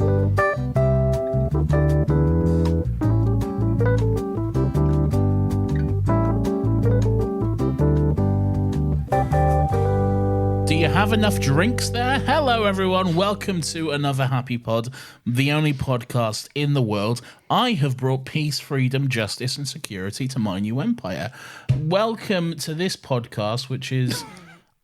Do you have enough drinks there? Hello, everyone. Welcome to another Happy Pod, the only podcast in the world. I have brought peace, freedom, justice, and security to my new empire. Welcome to this podcast, which is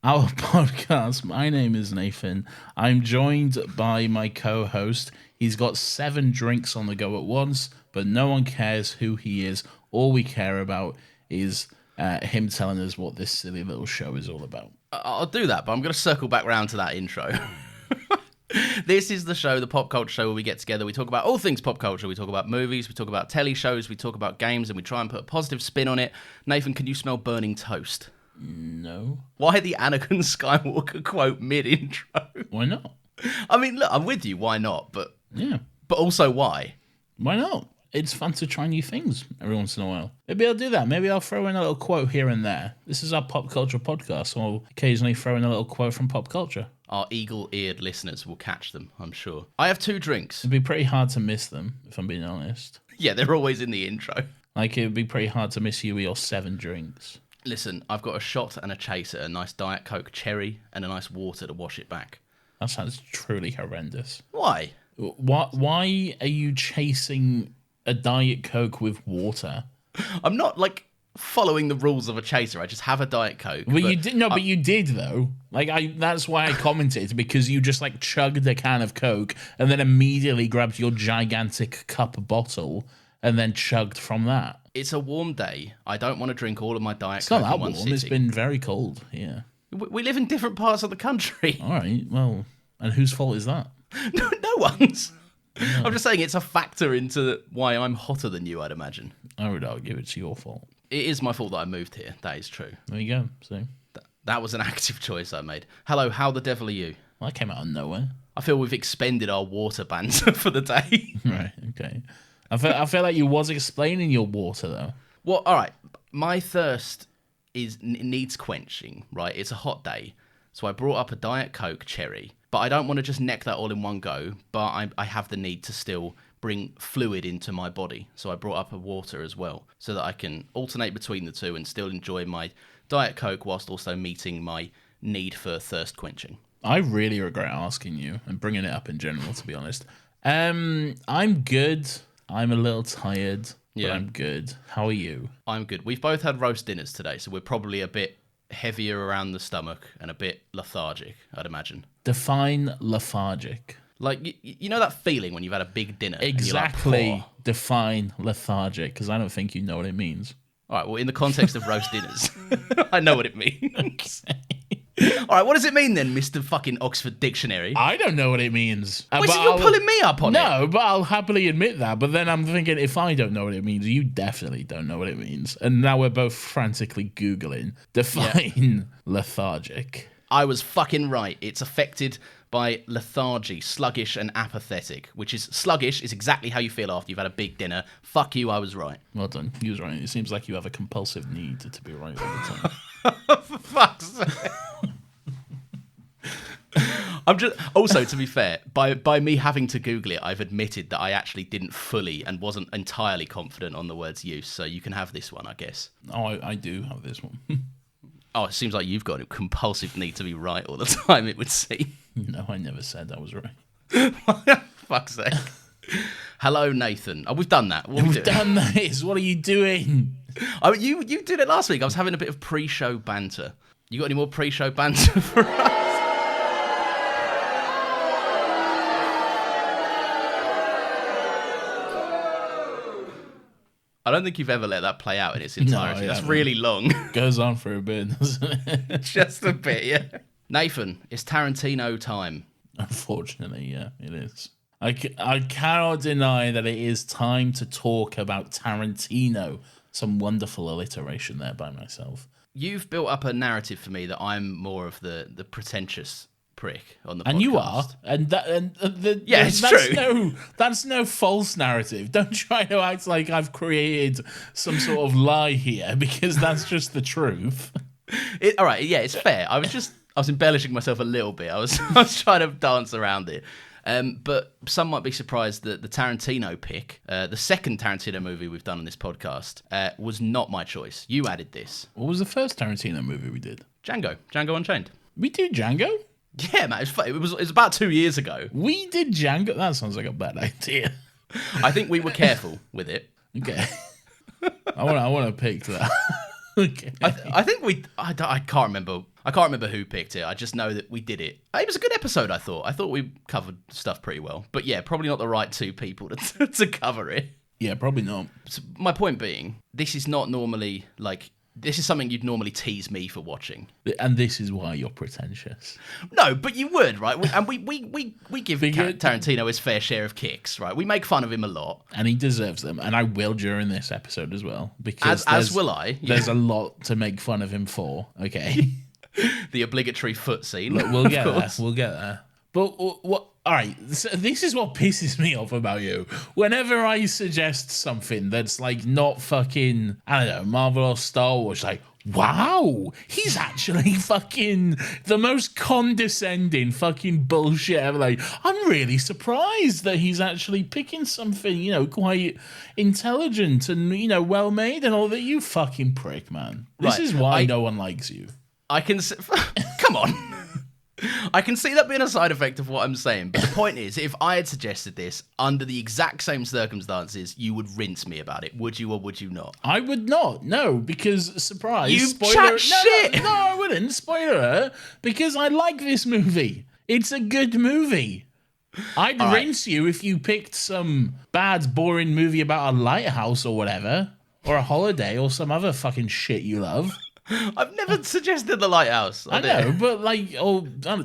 our podcast. My name is Nathan. I'm joined by my co-host. He's got 7 drinks on the go at once, but no one cares who he is. All we care about is him telling us what this silly little show is all about. I'll do that, but I'm going to circle back round to that intro. This is the show, the pop culture show, where we get together, we talk about all things pop culture. We talk about movies, we talk about telly shows, we talk about games, and we try and put a positive spin on it. Nathan, can you smell burning toast? No. Why the Anakin Skywalker quote mid-intro? Why not? I mean, look, I'm with you, why not? But also why? Why not? It's fun to try new things every once in a while. Maybe I'll do that. Maybe I'll throw in a little quote here and there. This is our pop culture podcast, so I'll occasionally throw in a little quote from pop culture. Our eagle-eared listeners will catch them, I'm sure. I have 2 drinks. It'd be pretty hard to miss them, if I'm being honest. Yeah, they're always in the intro. Like, it'd be pretty hard to miss you with your 7 drinks. Listen, I've got a shot and a chaser, a nice Diet Coke cherry, and a nice water to wash it back. That sounds truly horrendous. Why? Why are you chasing a Diet Coke with water? I'm not, following the rules of a chaser. I just have a Diet Coke. Well, you did but you did though. That's why I commented, because you just chugged a can of Coke and then immediately grabbed your gigantic cup bottle and then chugged from that. It's a warm day. I don't want to drink all of my Diet It's Coke not that in one warm. sitting. It's been very cold. Yeah. We live in different parts of the country. All right. Well, and whose fault is that? No one's. No. I'm just saying it's a factor into why I'm hotter than you, I'd imagine. I would argue it's your fault. It is my fault that I moved here. That is true. There you go. So that was an active choice I made. Hello, how the devil are you? Well, I came out of nowhere. I feel we've expended our water banter for the day. Right, okay. I feel like you was explaining your water, though. Well, all right. My thirst needs quenching, right? It's a hot day. So I brought up a Diet Coke cherry. But I don't want to just neck that all in one go. But I have the need to still bring fluid into my body. So I brought up a water as well, so that I can alternate between the two and still enjoy my Diet Coke whilst also meeting my need for thirst quenching. I really regret asking you and bringing it up in general, to be honest. I'm good. I'm a little tired, but I'm good. How are you? I'm good. We've both had roast dinners today, so we're probably a bit heavier around the stomach and a bit lethargic, I'd imagine. Define lethargic. You know that feeling when you've had a big dinner? Exactly. And Define lethargic, because I don't think you know what it means. All right, well, in the context of roast dinners, I know what it means. Okay. All right, what does it mean then, Mr. fucking Oxford Dictionary? I don't know what it means. Wait, so you're pulling me up on it? No, but I'll happily admit that. But then I'm thinking, if I don't know what it means, you definitely don't know what it means. And now we're both frantically Googling. Define lethargic. I was fucking right. It's affected by lethargy, sluggish and apathetic, which is sluggish is exactly how you feel after you've had a big dinner. Fuck you, I was right. Well done. You was right. It seems like you have a compulsive need to be right all the time. For fuck's sake. I'm just also, to be fair, by me having to Google it, I've admitted that I actually didn't fully and wasn't entirely confident on the word's use. So you can have this one, I guess. Oh, I do have this one. Oh, it seems like you've got a compulsive need to be right all the time, it would seem. No, I never said I was right. Fuck's sake. Hello, Nathan. Oh, we've done that. We've done this. What are you doing? Oh, you did it last week. I was having a bit of pre-show banter. You got any more pre-show banter for us? I don't think you've ever let that play out in its entirety. No, that's really long. Goes on for a bit, doesn't it? Just a bit, yeah. Nathan, it's Tarantino time. Unfortunately, yeah, it is. I cannot deny that it is time to talk about Tarantino. Some wonderful alliteration there by myself. You've built up a narrative for me that I'm more of the pretentious prick on the podcast. And you are. It's true. That's no false narrative. Don't try to act like I've created some sort of lie here, because that's just the truth. All right, yeah, it's fair. I was embellishing myself a little bit. I was trying to dance around it. But some might be surprised that the Tarantino pick, the second Tarantino movie we've done on this podcast, was not my choice. You added this. What was the first Tarantino movie we did? Django Unchained. We did Django? Yeah, man, it was about 2 years ago. We did Django? That sounds like a bad idea. I think we were careful with it. Okay. I want to pick that. Okay. I think I can't remember. I can't remember who picked it. I just know that we did it. It was a good episode, I thought. I thought we covered stuff pretty well. But yeah, probably not the right two people to cover it. Yeah, probably not. So my point being, this is not normally like... This is something you'd normally tease me for watching. And this is why you're pretentious. No, but you would, right? We give Tarantino his fair share of kicks, right? We make fun of him a lot. And he deserves them. And I will during this episode as well. Because as will I. Yeah. There's a lot to make fun of him for, okay? The obligatory foot scene. Look, we'll get there. We'll get there. But what? All right, so this is what pisses me off about you. Whenever I suggest something that's like not fucking, I don't know, Marvel or Star Wars, like, wow, he's actually fucking the most condescending fucking bullshit ever. Like, I'm really surprised that he's actually picking something, you know, quite intelligent and, you know, well made and all that. You fucking prick, man. This is why no one likes you. I can come on. I can see that being a side effect of what I'm saying, but the point is, if I had suggested this under the exact same circumstances, you would rinse me about it. Would you or would you not? I would not, no, because, surprise, you spoiler... chat shit! No, I wouldn't, spoiler alert, because I like this movie. It's a good movie. I'd rinse you if you picked some bad, boring movie about a lighthouse or whatever, or a holiday, or some other fucking shit you love. I've never suggested The Lighthouse. I know, but like,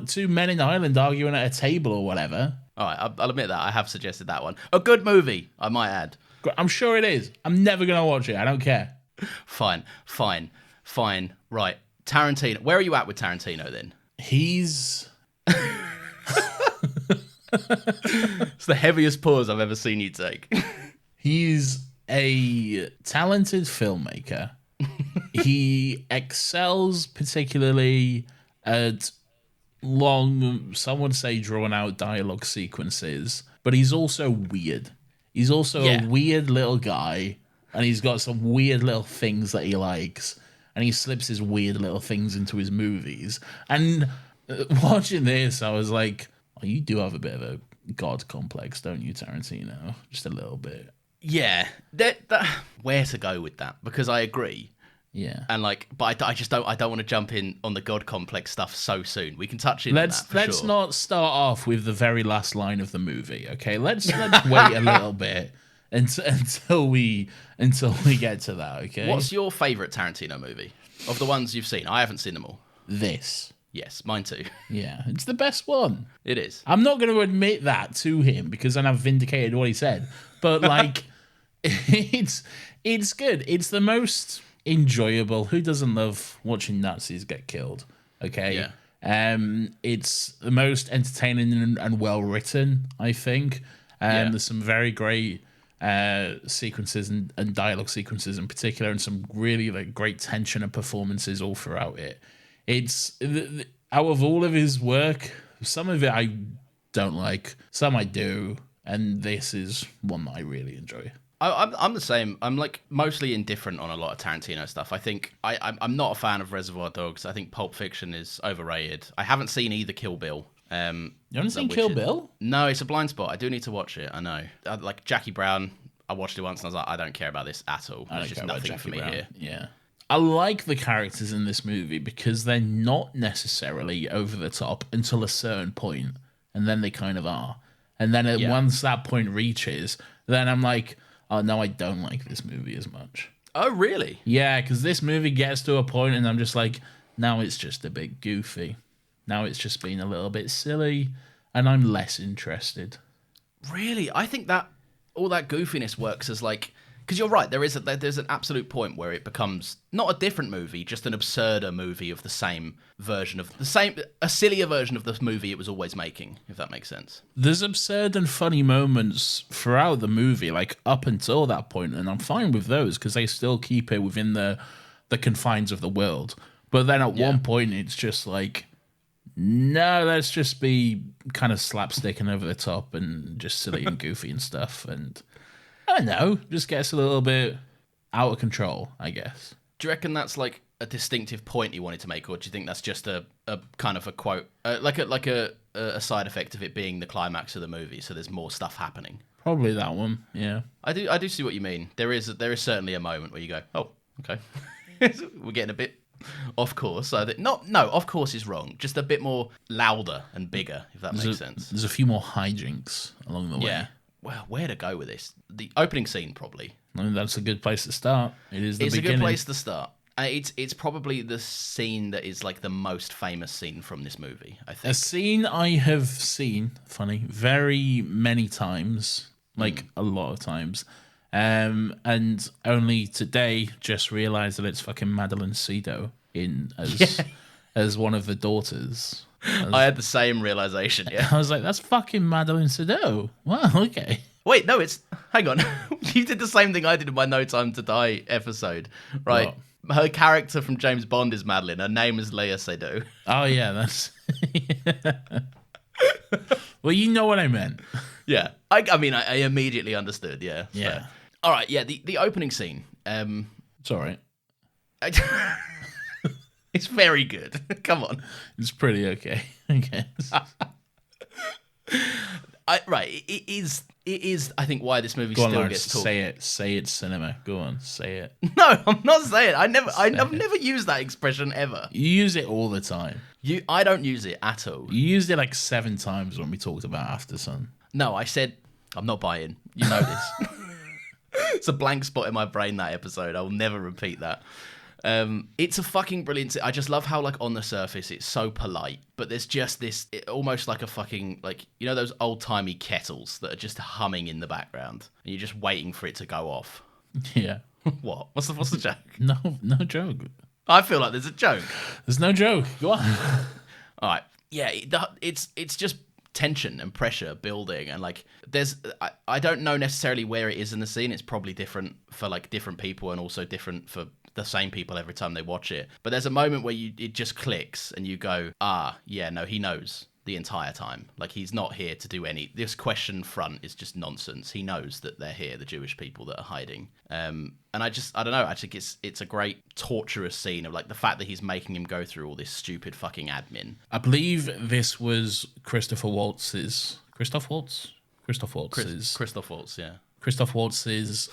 two men in Ireland arguing at a table or whatever. All right, I'll admit that. I have suggested that one. A good movie, I might add. I'm sure it is. I'm never going to watch it. I don't care. Fine. Right, Tarantino. Where are you at with Tarantino then? He's... It's the heaviest pause I've ever seen you take. He's a talented filmmaker. He excels particularly at long, some would say drawn out dialogue sequences, but he's also weird. He's also a weird little guy, and he's got some weird little things that he likes, and he slips his weird little things into his movies. And watching this, I was like, oh, you do have a bit of a god complex, don't you, Tarantino? Just a little bit. Yeah, where to go with that? Because I agree. Yeah, and like, but I just don't. I don't want to jump in on the god complex stuff so soon. We can touch in. Let's sure. not start off with the very last line of the movie. Okay, let's wait a little bit until we get to that. Okay. What's your favorite Tarantino movie of the ones you've seen? I haven't seen them all. This. Yes, mine too. Yeah, it's the best one. It is. I'm not going to admit that to him because then I've vindicated what he said. But like, it's good. It's the most enjoyable. Who doesn't love watching Nazis get killed? Okay. Yeah. It's the most entertaining and well written, I think. There's some very great sequences and dialogue sequences in particular, and some really like great tension and performances all throughout it. It's out of all of his work, some of it I don't like, some I do, and this is one that I really enjoy. I'm the same. I'm like mostly indifferent on a lot of Tarantino stuff. I think I'm not a fan of Reservoir Dogs. I think Pulp Fiction is overrated. I haven't seen either Kill Bill. You haven't seen Kill Bill? No, it's a blind spot. I do need to watch it. I know. Like Jackie Brown, I watched it once and I was like, I don't care about this at all. There's just nothing for me here. Yeah. I like the characters in this movie because they're not necessarily over the top until a certain point, and then they kind of are. And then once that point reaches, then I'm like, oh, no, I don't like this movie as much. Oh, really? Yeah, because this movie gets to a point and I'm just like, now it's just a bit goofy. Now it's just being a little bit silly, and I'm less interested. Really? I think that all that goofiness works as like... Because you're right, there's an absolute point where it becomes not a different movie, just an absurder movie of the same version of a sillier version of the movie it was always making, if that makes sense. There's absurd and funny moments throughout the movie, like up until that point, and I'm fine with those because they still keep it within the confines of the world. But then at one point, it's just like, No, let's just be kind of slapstick and over the top and just silly and goofy and stuff. And I don't know, just gets a little bit out of control, I guess. Do you reckon that's like a distinctive point you wanted to make, or do you think that's just a kind of a quote, like a side effect of it being the climax of the movie? So there's more stuff happening. Probably that one, yeah. I do see what you mean. There is certainly a moment where you go, oh, okay, we're getting a bit off course. So that, no, off course is wrong. Just a bit more louder and bigger, if that makes sense. There's a few more hijinks along the way. Yeah. Well, where to go with this? The opening scene, probably. I mean, that's a good place to start. It's a good place to start. It's probably the scene that is like the most famous scene from this movie, I think. A scene I have seen, very many times, like a lot of times, and only today just realised that it's fucking Madeline Cedo as one of the daughters. I had the same realisation, yeah. I was like, that's fucking Madeline Cedo. Wow, okay. Wait, no, hang on. You did the same thing I did in my No Time to Die episode, right? What? Her character from James Bond is Madeline. Her name is Léa Seydoux. Oh, yeah, that's... Well, you know what I meant. Yeah. I mean, I immediately understood, yeah. Yeah. So. All right, yeah, the opening scene. It's all right. It's very good. Come on. It's pretty okay, I guess. It is, I think, why this movie still gets talked. Say it, cinema. Go on, say it. No, I'm not saying it. I've never used that expression ever. You use it all the time. I don't use it at all. You used it like 7 times when we talked about After Sun. No, I said, I'm not buying. You know this. It's a blank spot in my brain, that episode. I will never repeat that. It's a fucking brilliant. I just love how, like, on the surface it's so polite, but there's just this almost like a fucking, like, you know those old timey kettles that are just humming in the background, and you're just waiting for it to go off. Yeah. What? What's the joke? No joke. I feel like there's a joke. There's no joke. Go on. All right. Yeah. It's just tension and pressure building, and like I don't know necessarily where it is in the scene. It's probably different for like different people, and also different for the same people every time they watch it. But there's a moment where it just clicks and you go, yeah, no, he knows the entire time. Like, he's not here to do this question front is just nonsense. He knows that they're here, the Jewish people that are hiding. And I don't know, I think it's a great torturous scene of like the fact that he's making him go through all this stupid fucking admin. I believe this was Christoph Waltz's, yeah. Christoph Waltz's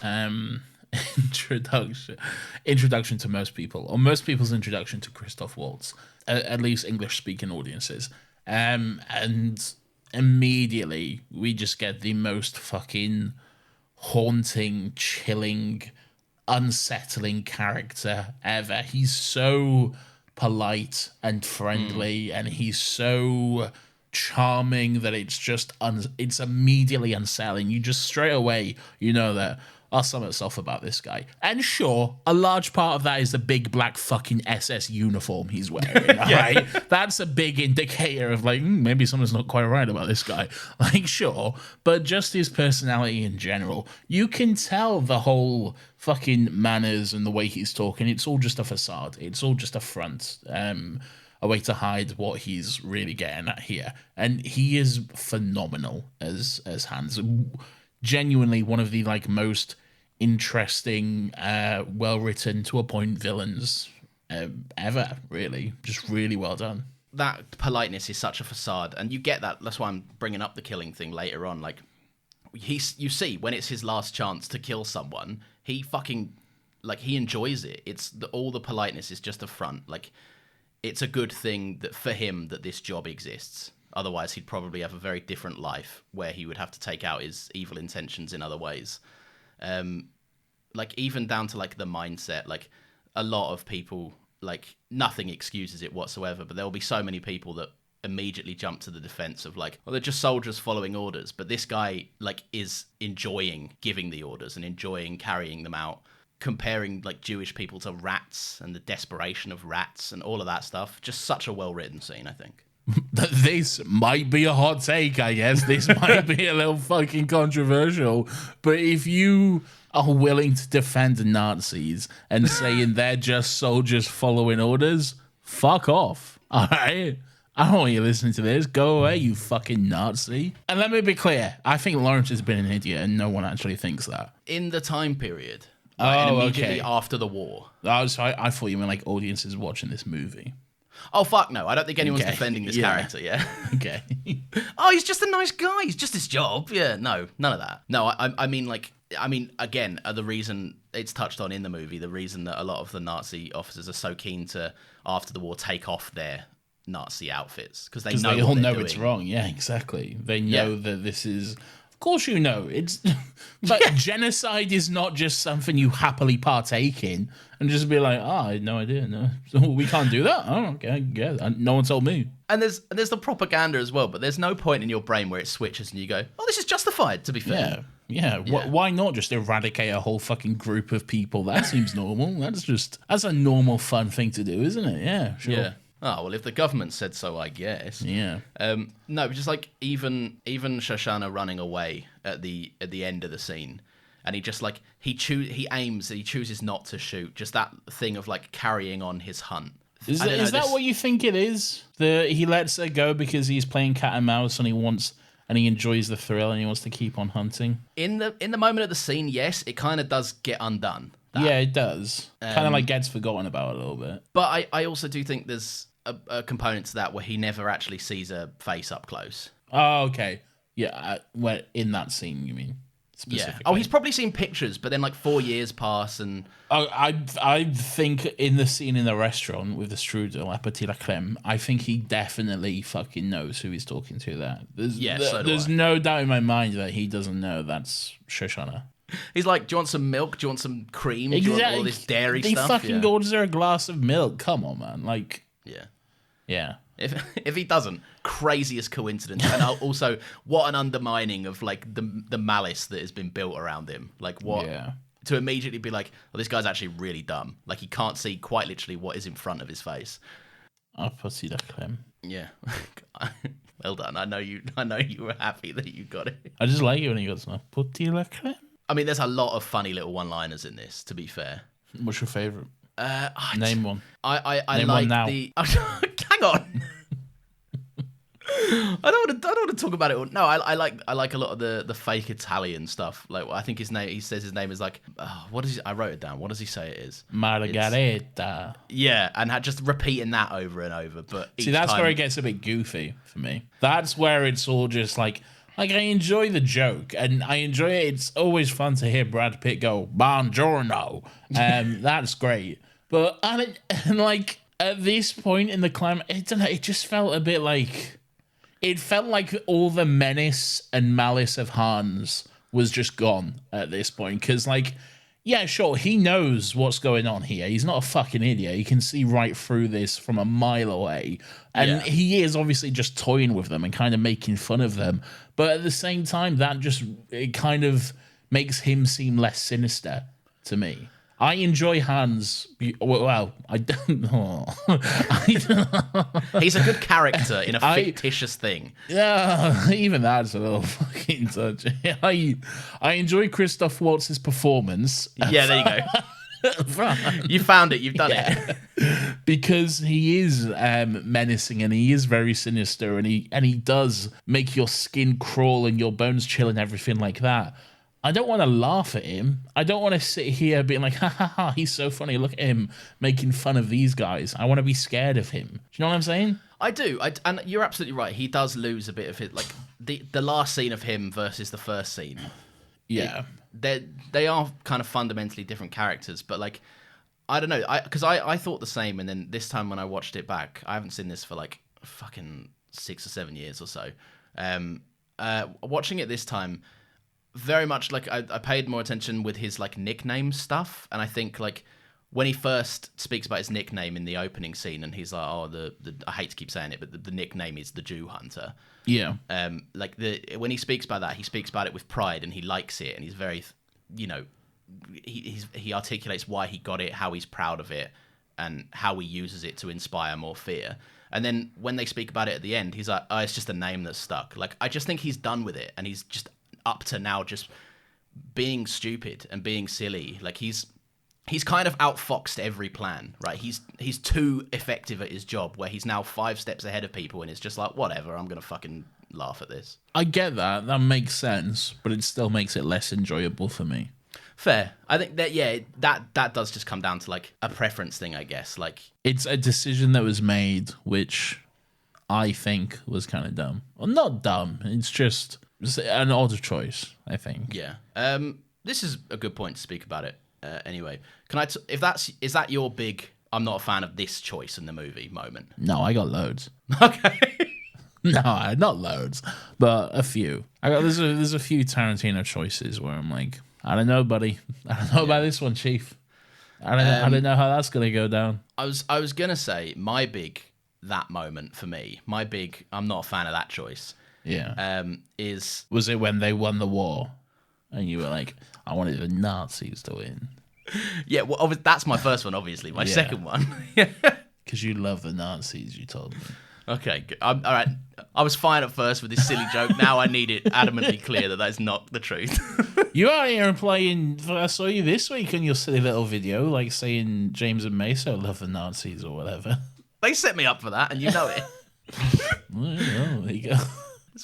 introduction to most people, or most people's introduction to Christoph Waltz, at least English-speaking audiences. And immediately we just get the most fucking haunting, chilling, unsettling character ever. He's so polite and friendly, and he's so charming that it's just it's immediately unsettling. You just straight away, you know that something's off about this guy. And sure, a large part of that is the big black fucking SS uniform he's wearing, right? That's a big indicator of like, maybe something's not quite right about this guy. Like, sure, but just his personality in general, you can tell the whole fucking manners and the way he's talking, it's all just a facade. It's all just a front, a way to hide what he's really getting at here. And he is phenomenal as Hans. Genuinely one of the like most interesting, well-written to a point villains ever, really. Just really well done. That politeness is such a facade, and you get that. That's why I'm bringing up the killing thing later on. Like, you see, when it's his last chance to kill someone, he fucking, like, he enjoys it. All the politeness is just a front. Like, it's a good thing that for him that this job exists. Otherwise, he'd probably have a very different life where he would have to take out his evil intentions in other ways. Like, even down to, like, the mindset. Like, a lot of people, like, nothing excuses it whatsoever, but there will be so many people that immediately jump to the defense of, like, well, they're just soldiers following orders. But this guy, like, is enjoying giving the orders and enjoying carrying them out. Comparing, like, Jewish people to rats and the desperation of rats and all of that stuff. Just such a well-written scene, I think. This might be a hot take, I guess. This might be a little fucking controversial. But if you are willing to defend the Nazis and saying they're just soldiers following orders, fuck off. All right? I don't want you listening to this. Go away, you fucking Nazi. And let me be clear. I think Lawrence has been an idiot and no one actually thinks that. In the time period. Oh, And immediately okay. after the war. I thought you meant like audiences watching this movie. Oh, fuck no. I don't think anyone's Okay. defending this Yeah. character, yeah? Okay. Oh, he's just a nice guy. He's just his job. Yeah, no, none of that. No, I mean, again, the reason it's touched on in the movie, the reason that a lot of the Nazi officers are so keen to, after the war, take off their Nazi outfits because they know they all what they're know doing. it's wrong. Yeah, exactly. They know that this is. Of course, you know it's. But genocide is not just something you happily partake in and just be like, I had no idea. No, so we can't do that. Oh, okay, yeah. No one told me. And there's the propaganda as well, but there's no point in your brain where it switches and you go, oh, this is justified. To be fair. Yeah. Why not just eradicate a whole fucking group of people? That seems normal. That's a normal, fun thing to do, isn't it? Yeah, sure. Yeah. Oh, well, if the government said so, I guess. Yeah. No, but just like even Shoshana running away at the end of the scene, and he just like he chooses not to shoot. Just that thing of like carrying on his hunt. Is that what you think it is? He lets her go because he's playing cat and mouse and he enjoys the thrill and he wants to keep on hunting? In the moment of the scene, yes, it kind of does get undone. Yeah, it does. Kind of like gets forgotten about a little bit. But I also do think there's a component to that where he never actually sees her face up close. Oh, okay. Yeah, where in that scene, you mean? Yeah. Oh, he's probably seen pictures, but then like 4 years pass and... Oh, I think in the scene in the restaurant with the strudel, Appetit la crème, I think he definitely fucking knows who he's talking to there. There's no doubt in my mind that he doesn't know that's Shoshana. He's like, do you want some milk? Do you want some cream? Do you want all this dairy stuff? He fucking orders her a glass of milk. Come on, man. Like... Yeah. If he doesn't, craziest coincidence. And also, what an undermining of like the malice that has been built around him. Like what to immediately be like, well, this guy's actually really dumb. Like he can't see quite literally what is in front of his face. Appetit la crème. Yeah. Well done. I know you were happy that you got it. I just like it when he goes, Appetit la crème. I mean, there's a lot of funny little one-liners in this, to be fair. What's your favourite? Name one. I Name like one now. Hang on. I don't want to talk about it. No, I like a lot of the fake Italian stuff. Like I think his name. He says his name is like. What is? I wrote it down. What does he say it is? Margareta. Yeah, and just repeating that over and over. But see, that's where it gets a bit goofy for me. That's where it's all just like I enjoy the joke and I enjoy it. It's always fun to hear Brad Pitt go "Buongiorno." That's great. But and like at this point in the climb, it just felt a bit like. It felt like all the menace and malice of Hans was just gone at this point. Because, like, yeah, sure, he knows what's going on here. He's not a fucking idiot. He can see right through this from a mile away. And he is obviously just toying with them and kind of making fun of them. But at the same time, it kind of makes him seem less sinister to me. I enjoy Hans. Well, I don't know. He's a good character in a fictitious thing. Yeah, even that's a little fucking touchy. I enjoy Christoph Waltz's performance. Yeah, there you go. You found it. You've done it. Because he is menacing and he is very sinister and he does make your skin crawl and your bones chill and everything like that. I don't want to laugh at him. I don't want to sit here being like, ha ha ha, he's so funny. Look at him making fun of these guys. I want to be scared of him. Do you know what I'm saying? I do. And you're absolutely right. He does lose a bit of it. Like the last scene of him versus the first scene. Yeah. They are kind of fundamentally different characters. But like, I don't know. Because I thought the same. And then this time when I watched it back, I haven't seen this for like fucking 6 or 7 years or so. Watching it this time, very much like I paid more attention with his like nickname stuff, and I think like when he first speaks about his nickname in the opening scene, and he's like, "Oh, the I hate to keep saying it, but the nickname is the Jew Hunter." Yeah. Like when he speaks about that, he speaks about it with pride, and he likes it, and he's very, he articulates why he got it, how he's proud of it, and how he uses it to inspire more fear. And then when they speak about it at the end, he's like, "Oh, it's just a name that's stuck." Like I just think he's done with it, and he's just up to now just being stupid and being silly. Like he's he's kind of outfoxed every plan, right? He's too effective at his job, where he's now 5 steps ahead of people, and it's just like, whatever, I'm gonna fucking laugh at this. I get that. That makes sense, but it still makes it less enjoyable for me. Fair. I think that, yeah, that does just come down to, like, a preference thing, I guess. Like, It's a decision that was made, which I think was kind of dumb. Well, not dumb. It's just an odd choice, I think. yeah. This is a good point to speak about it. Anyway, is that your big I'm not a fan of this choice in the movie moment? No, I got loads. Okay. No, not loads, but a few. There's a few Tarantino choices where I'm like, I don't know, buddy. I don't know about this one, Chief. I don't know how that's gonna go down. I was gonna say that moment for me, my big I'm not a fan of that choice. Yeah. Was it when they won the war, and you were like, I wanted the Nazis to win? Yeah. Well, that's my first one, obviously. My second one. Because you love the Nazis, you told me. Okay, all right. I was fine at first with this silly joke. Now I need it adamantly clear that is not the truth. You out here playing. I saw you this week on your silly little video, like saying James and Mesa love the Nazis or whatever. They set me up for that, and you know it. Well, there you go.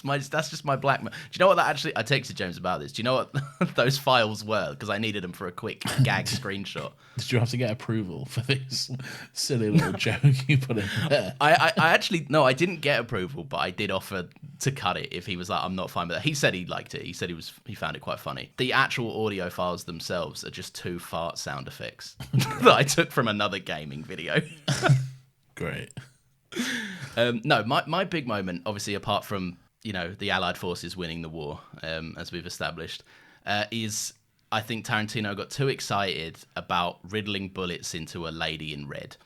That's just my blackmail. Do you know what that actually? I texted James about this. Do you know what those files were? Because I needed them for a quick gag screenshot. Did you have to get approval for this silly little joke you put in there? I actually no, I didn't get approval, but I did offer to cut it if he was like, I'm not fine with that. He said he liked it. He said he found it quite funny. The actual audio files themselves are just 2 fart sound effects that I took from another gaming video. Great. No, my big moment, obviously, apart from the Allied forces winning the war, as we've established, is I think Tarantino got too excited about riddling bullets into a lady in red.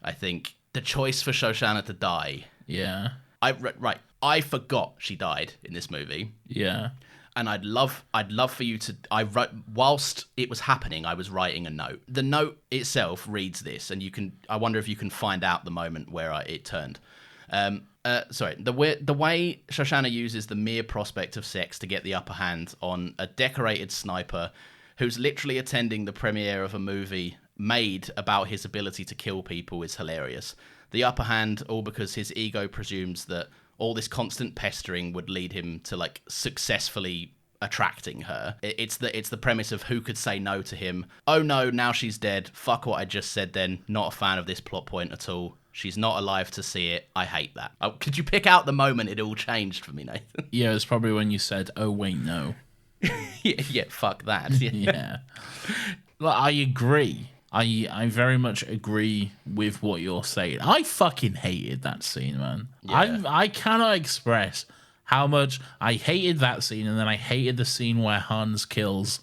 I think the choice for Shoshana to die. Yeah. I forgot she died in this movie. Yeah. And I'd love for you to. I wrote whilst it was happening. I was writing a note. The note itself reads this, and you can. I wonder if you can find out the moment where it turned. The way Shoshana uses the mere prospect of sex to get the upper hand on a decorated sniper who's literally attending the premiere of a movie made about his ability to kill people is hilarious. The upper hand, all because his ego presumes that all this constant pestering would lead him to like successfully attracting her. It's the premise of who could say no to him. Oh no, now she's dead. Fuck what I just said then. Not a fan of this plot point at all. She's not alive to see it. I hate that. Oh, could you pick out the moment it all changed for me, Nathan? Yeah, it's probably when you said, oh, wait, no. yeah, fuck that. Yeah. Well, I agree. I very much agree with what you're saying. I fucking hated that scene, man. Yeah. I cannot express how much I hated that scene, and then I hated the scene where Hans kills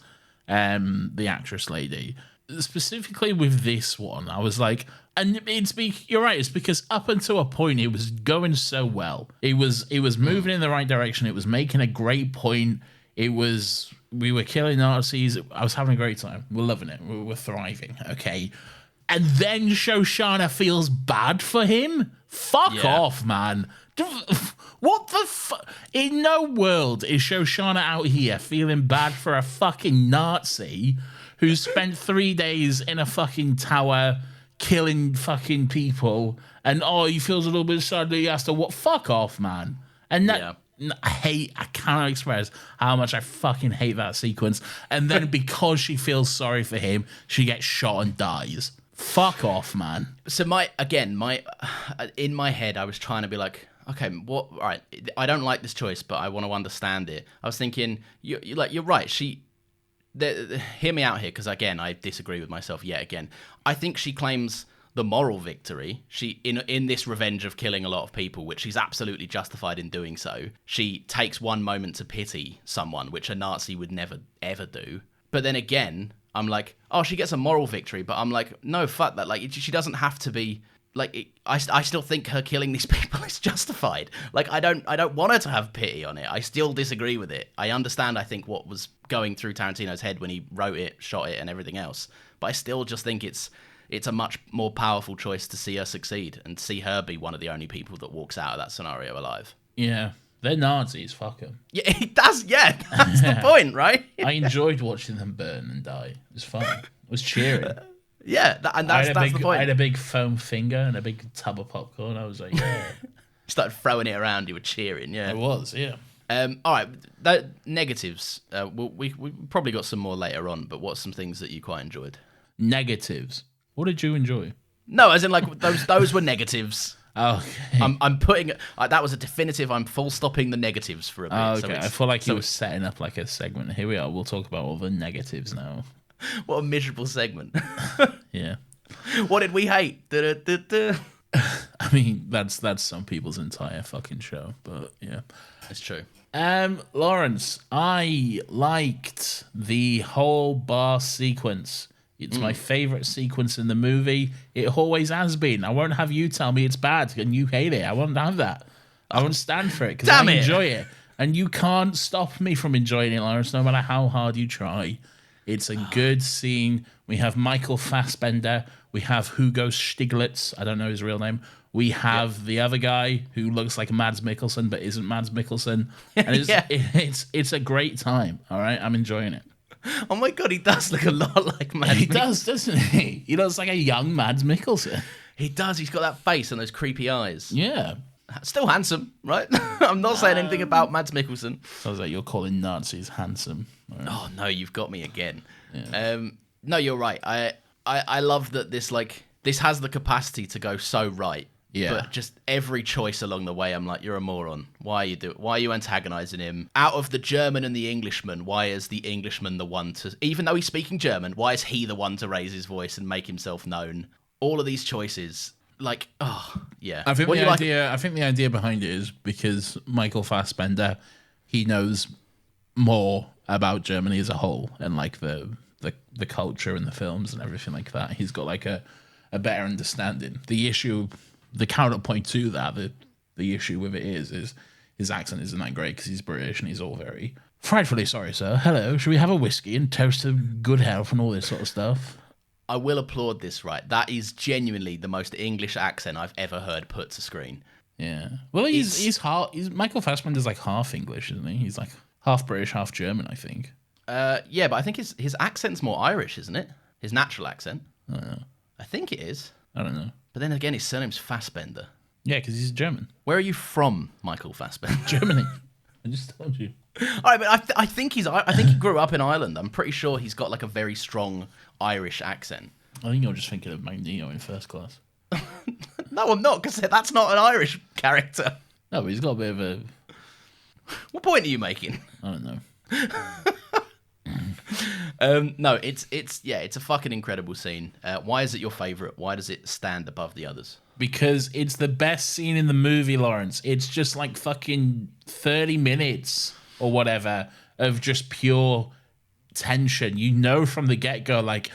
the actress lady. Specifically with this one, I was like, and you're right, it's because up until a point it was going so well. It was moving in the right direction. It was making a great point. We were killing Nazis. I was having a great time. We're loving it. We're thriving. Okay. And then Shoshana feels bad for him? Fuck off, man. What the fuck? In no world is Shoshana out here feeling bad for a fucking Nazi who spent 3 days in a fucking tower killing fucking people, and he feels a little bit sad that he has to what? Fuck off, man. And that I cannot express how much I fucking hate that sequence. And then because she feels sorry for him, she gets shot and dies. Fuck off, man. So in my head, I was trying to be like, okay, what? All right, I don't like this choice, but I want to understand it. I was thinking, you're right. Hear me out here, because again, I disagree with myself yet again. I think she claims the moral victory. She in this revenge of killing a lot of people, which she's absolutely justified in doing so. She takes one moment to pity someone, which a Nazi would never ever do. But then again, I'm like, oh, she gets a moral victory, but I'm like, no, fuck that. Like, she doesn't have to be. Like, I still think her killing these people is justified. Like, I don't want her to have pity on it. I still disagree with it. I understand, I think, what was going through Tarantino's head when he wrote it, shot it, and everything else. But I still just think it's a much more powerful choice to see her succeed and see her be one of the only people that walks out of that scenario alive. Yeah, they're Nazis, fuck them. Yeah, it does, that's the point, right? I enjoyed watching them burn and die. It was fun. It was cheering. Yeah, that's the point. I had a big foam finger and a big tub of popcorn. I was like, yeah. Started throwing it around. You were cheering. Yeah, I was. Yeah. All right, negatives. We probably got some more later on, but what's some things that you quite enjoyed? Negatives. What did you enjoy? No, as in like those were negatives. Okay. I'm putting that was a definitive. I'm full stopping the negatives for a bit. Okay. I feel like you were setting up like a segment. Here we are. We'll talk about all the negatives now. What a miserable segment. Yeah. What did we hate? Da-da-da-da. I mean, that's some people's entire fucking show, but yeah. That's true. Lawrence, I liked the whole bar sequence. It's my favorite sequence in the movie. It always has been. I won't have you tell me it's bad and you hate it. I won't have that. I won't stand for it because I enjoy it. And you can't stop me from enjoying it, Lawrence, no matter how hard you try. It's a good scene. We have Michael Fassbender. We have Hugo Stiglitz. I don't know his real name. We have the other guy who looks like Mads Mikkelsen but isn't Mads Mikkelsen. And it's a great time. All right, I'm enjoying it. Oh my god, he does look a lot like Mads. He does, doesn't he? He looks like a young Mads Mikkelsen. He does. He's got that face and those creepy eyes. Yeah. Still handsome, right? I'm not saying anything about Mads Mikkelsen. Sounds like you're calling Nazis handsome. Right. Oh no, you've got me again. Yeah. No, you're right. I love that this has the capacity to go so right. Yeah. But just every choice along the way, I'm like, you're a moron. Why are you antagonizing him? Out of the German and the Englishman, why is the Englishman the one to, even though he's speaking German, why is he the one to raise his voice and make himself known? All of these choices, like, oh, yeah. I think the idea behind it is because Michael Fassbender, he knows more about Germany as a whole and like the culture and the films and everything like that. He's got like a better understanding. The counterpoint to that, the issue with it is his accent isn't that great because he's British and he's all very frightfully sorry, sir. Hello, should we have a whiskey and toast to good health and all this sort of stuff? I will applaud this, right? That is genuinely the most English accent I've ever heard put to screen. Yeah. Well, he's Michael Fassbender's like half English, isn't he? He's like half British, half German, I think. Yeah, but I think his accent's more Irish, isn't it? His natural accent. I don't know. I think it is. I don't know. But then again, his surname's Fassbender. Yeah, because he's German. Where are you from, Michael Fassbender? Germany. I just told you. All right, but I think he grew up in Ireland. I'm pretty sure he's got like a very strong Irish accent. I think you're just thinking of Magneto in First Class. No, I'm not, because that's not an Irish character. No, but he's got a bit of a... What point are you making? I don't know. No, it's a fucking incredible scene. Why is it your favorite? Why does it stand above the others? Because it's the best scene in the movie, Lawrence. It's just like fucking 30 minutes or whatever of just pure tension. You know from the get-go, like,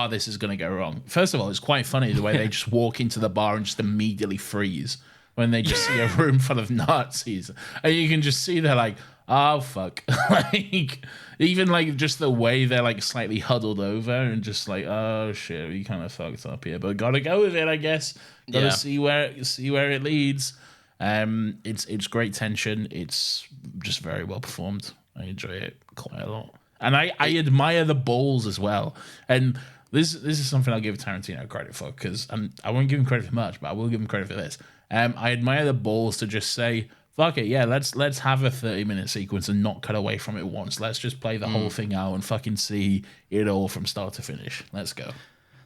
this is going to go wrong. First of all, it's quite funny the way they just walk into the bar and just immediately freeze when they just see a room full of Nazis. And you can just see they're like, oh, fuck. Like, even like just the way they're like slightly huddled over and just like, oh shit, we kind of fucked up here, but gotta go with it, I guess. Gotta see where it leads. It's great tension. It's just very well performed. I enjoy it quite a lot, and I admire the balls as well. And this is something I'll give Tarantino credit for, because I won't give him credit for much, but I will give him credit for this. I admire the balls to just say, fuck it, yeah, let's have a 30-minute sequence and not cut away from it once. Let's just play the whole thing out and fucking see it all from start to finish. Let's go.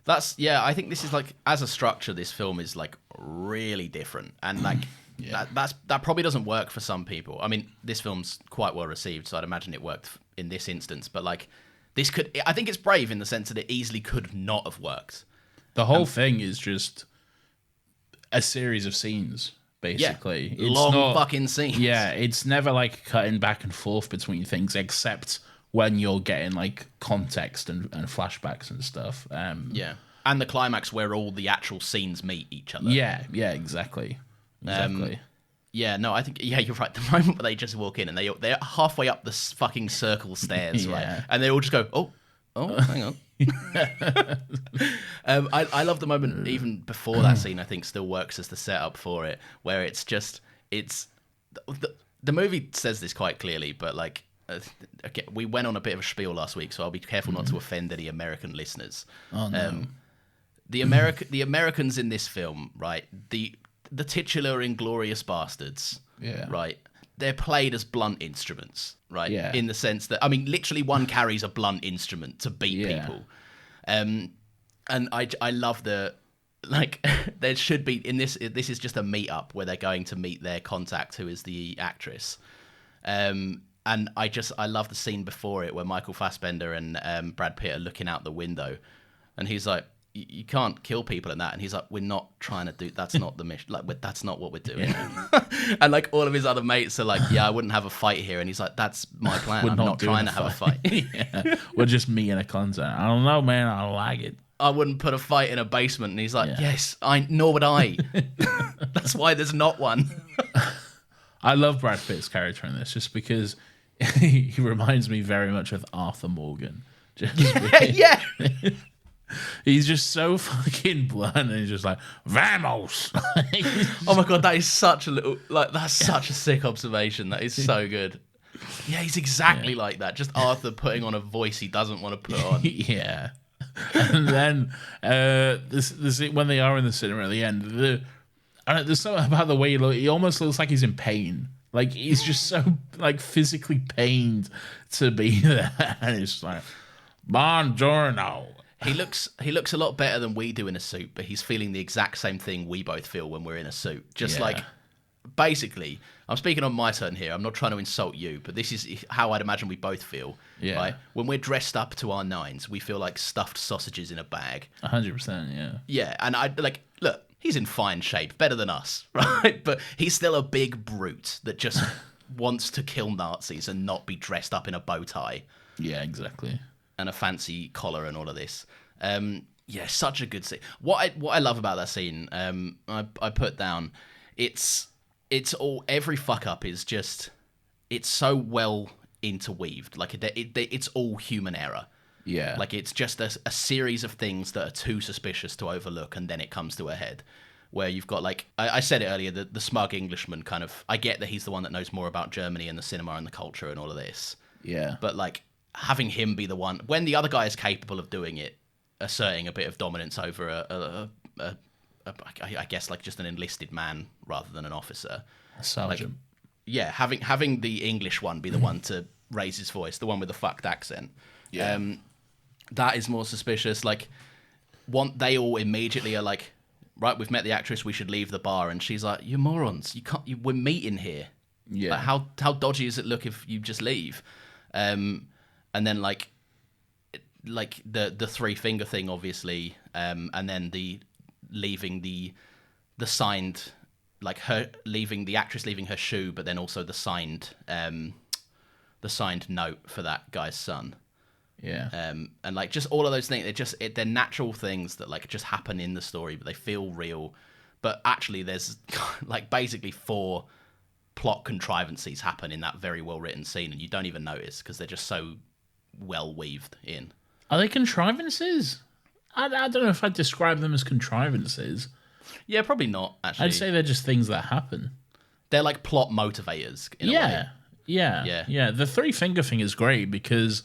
I think this is like, as a structure, this film is like really different, and like that probably doesn't work for some people. I mean, this film's quite well received, so I'd imagine it worked in this instance, but like I think it's brave in the sense that it easily could not have worked. The whole thing is just a series of scenes. Basically, it's long fucking scenes. Yeah, it's never like cutting back and forth between things, except when you're getting like context and flashbacks and stuff. And the climax where all the actual scenes meet each other. Yeah, exactly. I think you're right. The moment where they just walk in and they're halfway up the fucking circle stairs, right, and they all just go, oh, hang on. I love the moment even before that scene. I think still works as the setup for it, where it's the movie says this quite clearly, but like we went on a bit of a spiel last week, so I'll be careful not to offend any American listeners. Oh no. The Americans in this film, right? The titular Inglorious Bastards, Yeah. right? They're played as blunt instruments, right? Yeah. In the sense that, I mean, literally one carries a blunt instrument to beat people. And I love like, there should be, this is just a meet-up where they're going to meet their contact, who is the actress. And I love the scene before it where Michael Fassbender and Brad Pitt are looking out the window, and he's like, you can't kill people in that, and he's like, we're not trying to do, that's not the mission, like, that's not what we're doing. And like all of his other mates are like, yeah, I wouldn't have a fight here, and he's like, that's my plan. I'm not trying to have a fight. Yeah. We're just meeting a contact. I don't know, man. I don't like it. I wouldn't put a fight in a basement. And he's like, yes, nor would I. That's why there's not one. I love Brad Pitt's character in this just because he reminds me very much of Arthur Morgan. Yeah. He's just so fucking blunt, and he's just like, vamos. Oh my God, that is such such a sick observation. That is so good. Yeah, he's exactly like that. Just Arthur putting on a voice he doesn't want to put on. Yeah. And then this when they are in the cinema at the end, there's something about the way he almost looks like he's in pain. Like he's just so like physically pained to be there, and it's like, buongiorno. He looks a lot better than we do in a suit, but he's feeling the exact same thing we both feel when we're in a suit. Just like, basically, I'm speaking on my turn here. I'm not trying to insult you, but this is how I'd imagine we both feel. Yeah. Right? When we're dressed up to our nines, we feel like stuffed sausages in a bag. 100%, yeah. Yeah, and look, he's in fine shape, better than us, right? But he's still a big brute that just wants to kill Nazis and not be dressed up in a bow tie. Yeah, exactly. And a fancy collar and all of this. Yeah, such a good scene. What I love about that scene, I put down, it's all, every fuck up is just, it's so well interweaved. Like it's all human error. Yeah. Like it's just a series of things that are too suspicious to overlook, and then it comes to a head. Where you've got, like, I said it earlier, the smug Englishman kind of, I get that he's the one that knows more about Germany and the cinema and the culture and all of this. Yeah. But like, having him be the one, when the other guy is capable of doing it, asserting a bit of dominance over I guess like just an enlisted man rather than an officer. A sergeant. Like, yeah, having the English one be the one to raise his voice, the one with the fucked accent. Yeah. That is more suspicious. Like, they all immediately are like, right, we've met the actress, we should leave the bar, and she's like, you morons, we're meeting here. Yeah. Like, how dodgy does it look if you just leave? And then like the three finger thing, obviously, and then the leaving the signed, like her leaving, the actress leaving her shoe, but then also the signed note for that guy's son. Yeah. And like just all of those things, they're natural things that like just happen in the story, but they feel real. But actually, there's like basically 4 plot contrivances happen in that very well written scene, and you don't even notice because they're just so well weaved in. Are they contrivances? I don't know if I'd describe them as contrivances. Yeah, probably not, actually. I'd say they're just things that happen. They're like plot motivators in a way. Yeah. The 3-finger thing is great because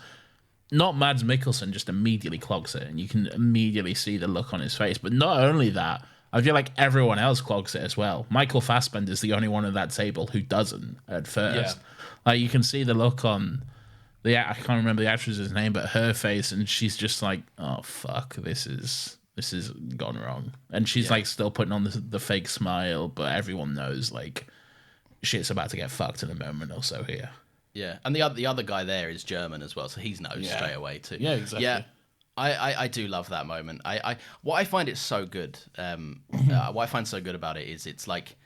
not Mads Mikkelsen just immediately clogs it, and you can immediately see the look on his face. But not only that, I feel like everyone else clogs it as well. Michael Fassbender is the only one at that table who doesn't at first. Yeah. Like, you can see the look on I can't remember the actress's name, but her face, and she's just like, oh fuck, this is gone wrong. And she's like still putting on the fake smile, but everyone knows like shit's about to get fucked in a moment or so here. Yeah, and the other guy there is German as well, so he knows straight away too. Yeah, exactly. Yeah, I do love that moment. What I find it so good, what I find so good about it is it's like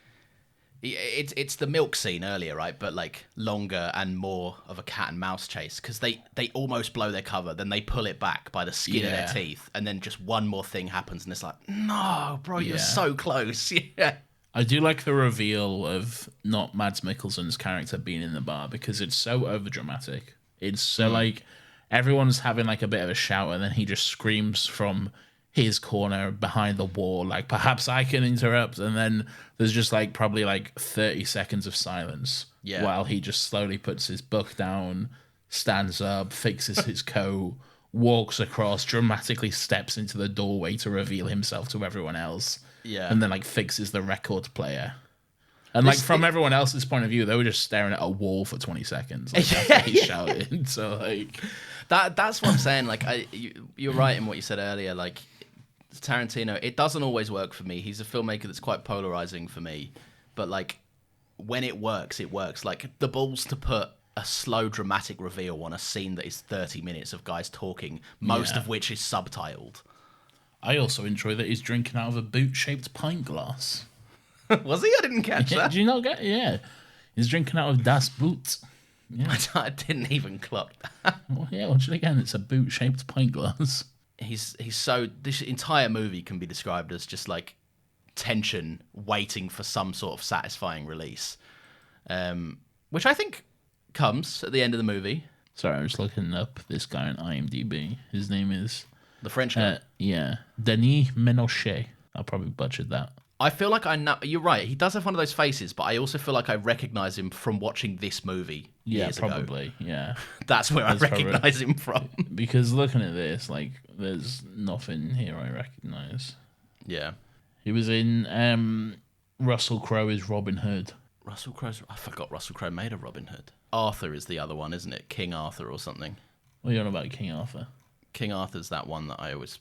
it's the milk scene earlier, right? But like longer and more of a cat and mouse chase, because they almost blow their cover, then they pull it back by the skin of their teeth, and then just one more thing happens, and it's like, no, bro, you're so close. Yeah. I do like the reveal of not Mads Mikkelsen's character being in the bar, because it's so overdramatic. It's so like everyone's having like a bit of a shout, and then he just screams from his corner behind the wall, like, perhaps I can interrupt, and then there's just like probably like 30 seconds of silence while he just slowly puts his book down, stands up, fixes his coat, walks across, dramatically steps into the doorway to reveal himself to everyone else. Yeah. And then like fixes the record player. And like from everyone else's point of view, they were just staring at a wall for 20 seconds. Like, after he shouted. So like that's what I'm saying. Like you're right in what you said earlier. Like Tarantino, it doesn't always work for me. He's a filmmaker that's quite polarizing for me. But like when it works, it works. Like the balls to put a slow dramatic reveal on a scene that is 30 minutes of guys talking, most of which is subtitled. I also enjoy that he's drinking out of a boot-shaped pint glass. Was he? I didn't catch that. Did you not get it? Yeah. He's drinking out of Das Boot. Yeah. I didn't even clock that. Well, yeah, watch it again. It's a boot-shaped pint glass. He's so... This entire movie can be described as just like tension waiting for some sort of satisfying release. Which I think comes at the end of the movie. Sorry, I'm just looking up this guy on IMDb. His name is... The French guy? Yeah. Denis Menochet. I probably butchered that. I feel like I know... You're right. He does have one of those faces, but I also feel like I recognise him from watching this movie years probably, ago. Yeah. That's where I recognise him from. Because looking at this, like, there's nothing here I recognise. Yeah. He was in Russell Crowe as Robin Hood. Russell Crowe's... I forgot Russell Crowe made a Robin Hood. Arthur is the other one, isn't it? King Arthur or something. What are you on about King Arthur? King Arthur's that one that I always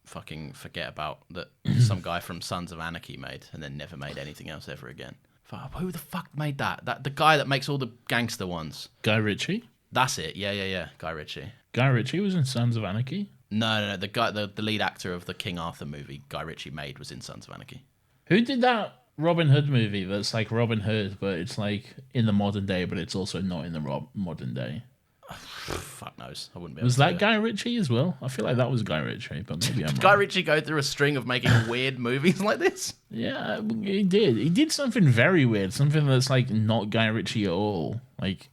fucking forget about, that some guy from Sons of Anarchy made and then never made anything else ever again. Who the fuck made that? The guy that makes all the gangster ones. Guy Ritchie? That's it. Yeah. Guy Ritchie. Guy Ritchie was in Sons of Anarchy? No. The guy, the lead actor of the King Arthur movie Guy Ritchie made was in Sons of Anarchy. Who did that Robin Hood movie that's like Robin Hood, but it's like in the modern day, but it's also not in the modern day? Fuck knows. I wouldn't be able Was to that Guy Ritchie as well? I feel like that was Guy Ritchie, but maybe I'm Did Guy Ritchie go through a string of making weird movies like this? Yeah, he did. He did something very weird, something that's like not Guy Ritchie at all. Like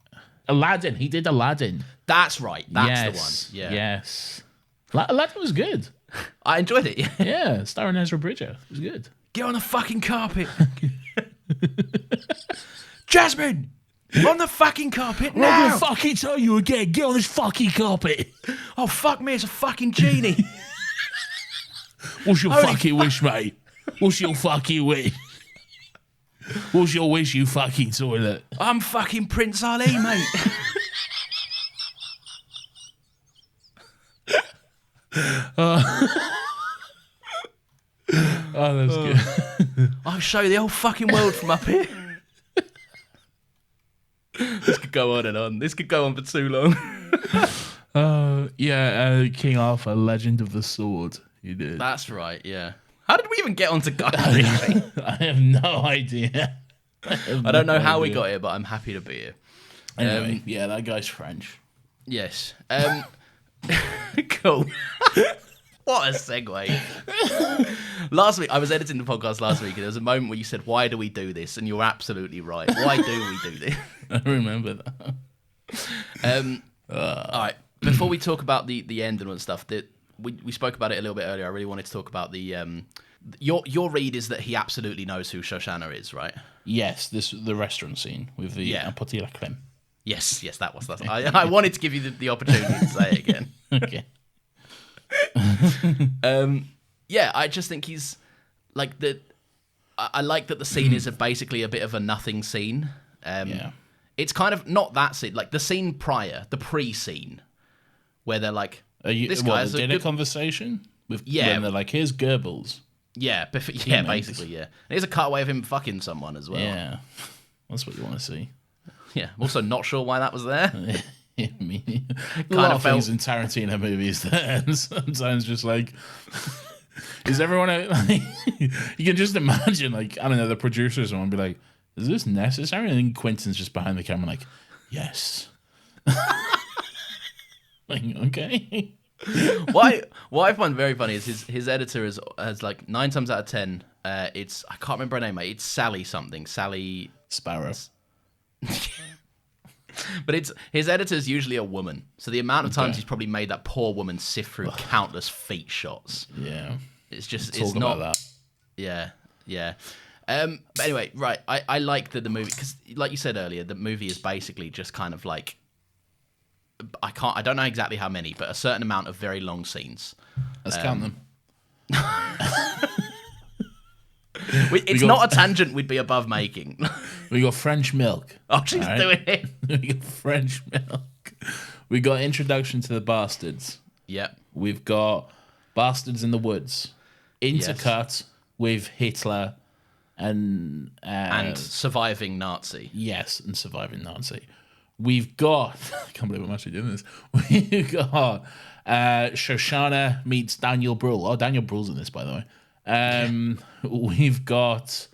Aladdin. He did Aladdin. That's right. That's the one. Yeah. Yes. Aladdin was good. I enjoyed it. Yeah, starring Ezra Bridger. It was good. Get on the fucking carpet. Jasmine! On the fucking carpet now! I'm gonna fucking tell you again, get on this fucking carpet! Oh, fuck me, it's a fucking genie! What's your fucking wish, mate? What's your fucking wish? What's your wish, you fucking toilet? I'm fucking Prince Ali, mate! Oh, that's good. I'll show you the whole fucking world from up here. This could go on and on. This could go on for too long. King Arthur, Legend of the Sword. You did. That's right, yeah. How did we even get onto Guy Ritchie? I have no idea. I don't know how we got here, but I'm happy to be here. Anyway, that guy's French. Yes. Cool. What a segue. Last week, I was editing the podcast last week, and there was a moment where you said, "Why do we do this?" And you're absolutely right. Why do we do this? I remember that. All right. Before we talk about the end and all that stuff, we spoke about it a little bit earlier. I really wanted to talk about the your read is that he absolutely knows who Shoshana is, right? Yes, the restaurant scene with the apôté la crème. Yes, that was. I wanted to give you the opportunity to say it again. Okay. I just think he's like I like that the scene is basically a bit of a nothing scene. It's kind of not that scene, like the scene prior, the pre-scene, where they're like, "This guy's a dinner conversation with when they're like, here's Goebbels." Yeah, basically, yeah. And here's a cutaway of him fucking someone as well. Yeah, that's what you want to see. Yeah, I'm also not sure why that was there. A lot of things in Tarantino movies that sometimes just like, is everyone like, you can just imagine like, I don't know, the producers would be like, is this necessary? And then Quentin's just behind the camera like, yes. Like, okay. What I find very funny is his editor has like 9 times out of 10 it's, I can't remember her name, mate. It's Sally something. Sally Sparrow. But his editor's usually a woman, so the amount of times he's probably made that poor woman sift through countless feet shots. Yeah, it's just it's not about that. Yeah. But anyway, right. I like the movie because, like you said earlier, the movie is basically just kind of like I don't know exactly how many, but a certain amount of very long scenes. Let's count them. It's not a tangent we'd be above making. We got French milk. Oh, she's doing it. We got French milk. We got Introduction to the Bastards. Yep. We've got Bastards in the Woods. Intercut with Hitler and Surviving Nazi. Yes, and Surviving Nazi. We've got I can't believe I'm actually doing this. We've got Shoshana meets Daniel Bruhl. Oh, Daniel Bruhl's in this, by the way. We've got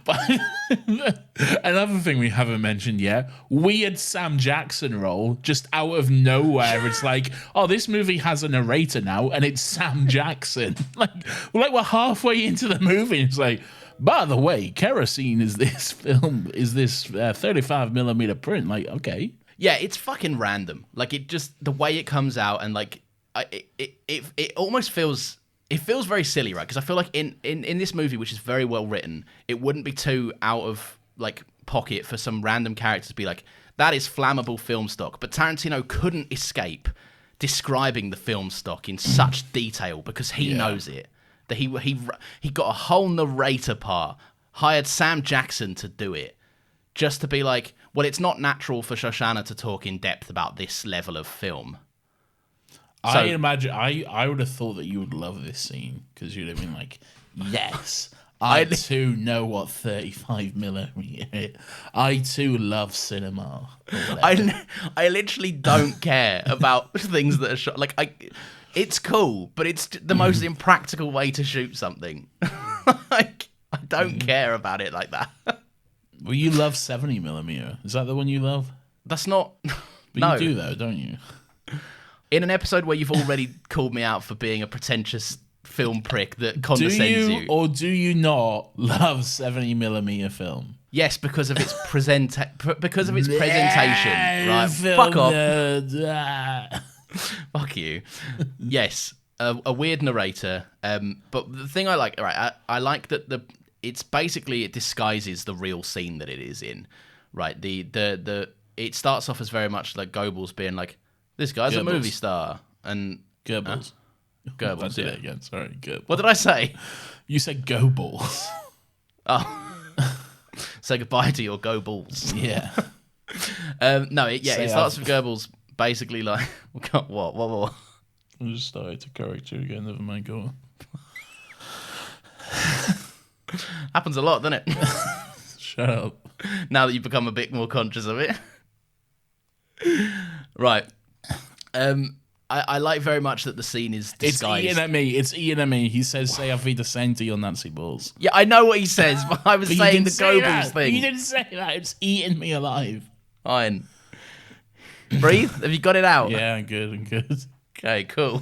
but another thing we haven't mentioned yet, weird Sam Jackson role just out of nowhere. It's like, oh, this movie has a narrator now and it's Sam Jackson. We're halfway into the movie and it's like, by the way, kerosene is this 35mm print. Like, okay. Yeah, it's fucking random. Like, it just, the way it comes out and like it almost feels very silly, right? Because I feel like in this movie, which is very well written, it wouldn't be too out of like pocket for some random character to be like, that is flammable film stock. But Tarantino couldn't escape describing the film stock in such detail because he knows it. That he got a whole narrator part, hired Sam Jackson to do it, just to be like, well, it's not natural for Shoshana to talk in depth about this level of film. So, I imagine I would have thought that you would love this scene because you'd have been like, yes, I too know what 35mm is. I too love cinema. I literally don't care about things that are shot. Like, it's cool, but it's the most impractical way to shoot something. Like, I don't care about it like that. Well, you love 70mm. Is that the one you love? That's not. But no. You do though, don't you? In an episode where you've already called me out for being a pretentious film prick that condescends you. Or do you not love 70mm film? Yes, because of its presentation, right? Fuck off. Fuck you. Yes, a weird narrator. But the thing I like, right? I like that it's basically, it disguises the real scene that it is in, right? It starts off as very much like Goebbels being like, this guy's a movie star, and Goebbels. Goebbels. I did it again. Sorry, Goebbels. What did I say? You said Goebbels. Oh, say goodbye to your Goebbels. Yeah. No, it starts with Goebbels basically like what? I just started to correct you again. Never mind. Go on. Happens a lot, doesn't it? Shut up. Now that you've become a bit more conscious of it. Right. I like very much that the scene is disguised. It's Ian and me. He says, say auf Wiedersehen to your Nazi balls. Yeah, I know what he says, but I was saying the Goebbels thing. You didn't say that. It's eating me alive. Fine. Breathe? Have you got it out? Yeah, I'm good. Okay, cool.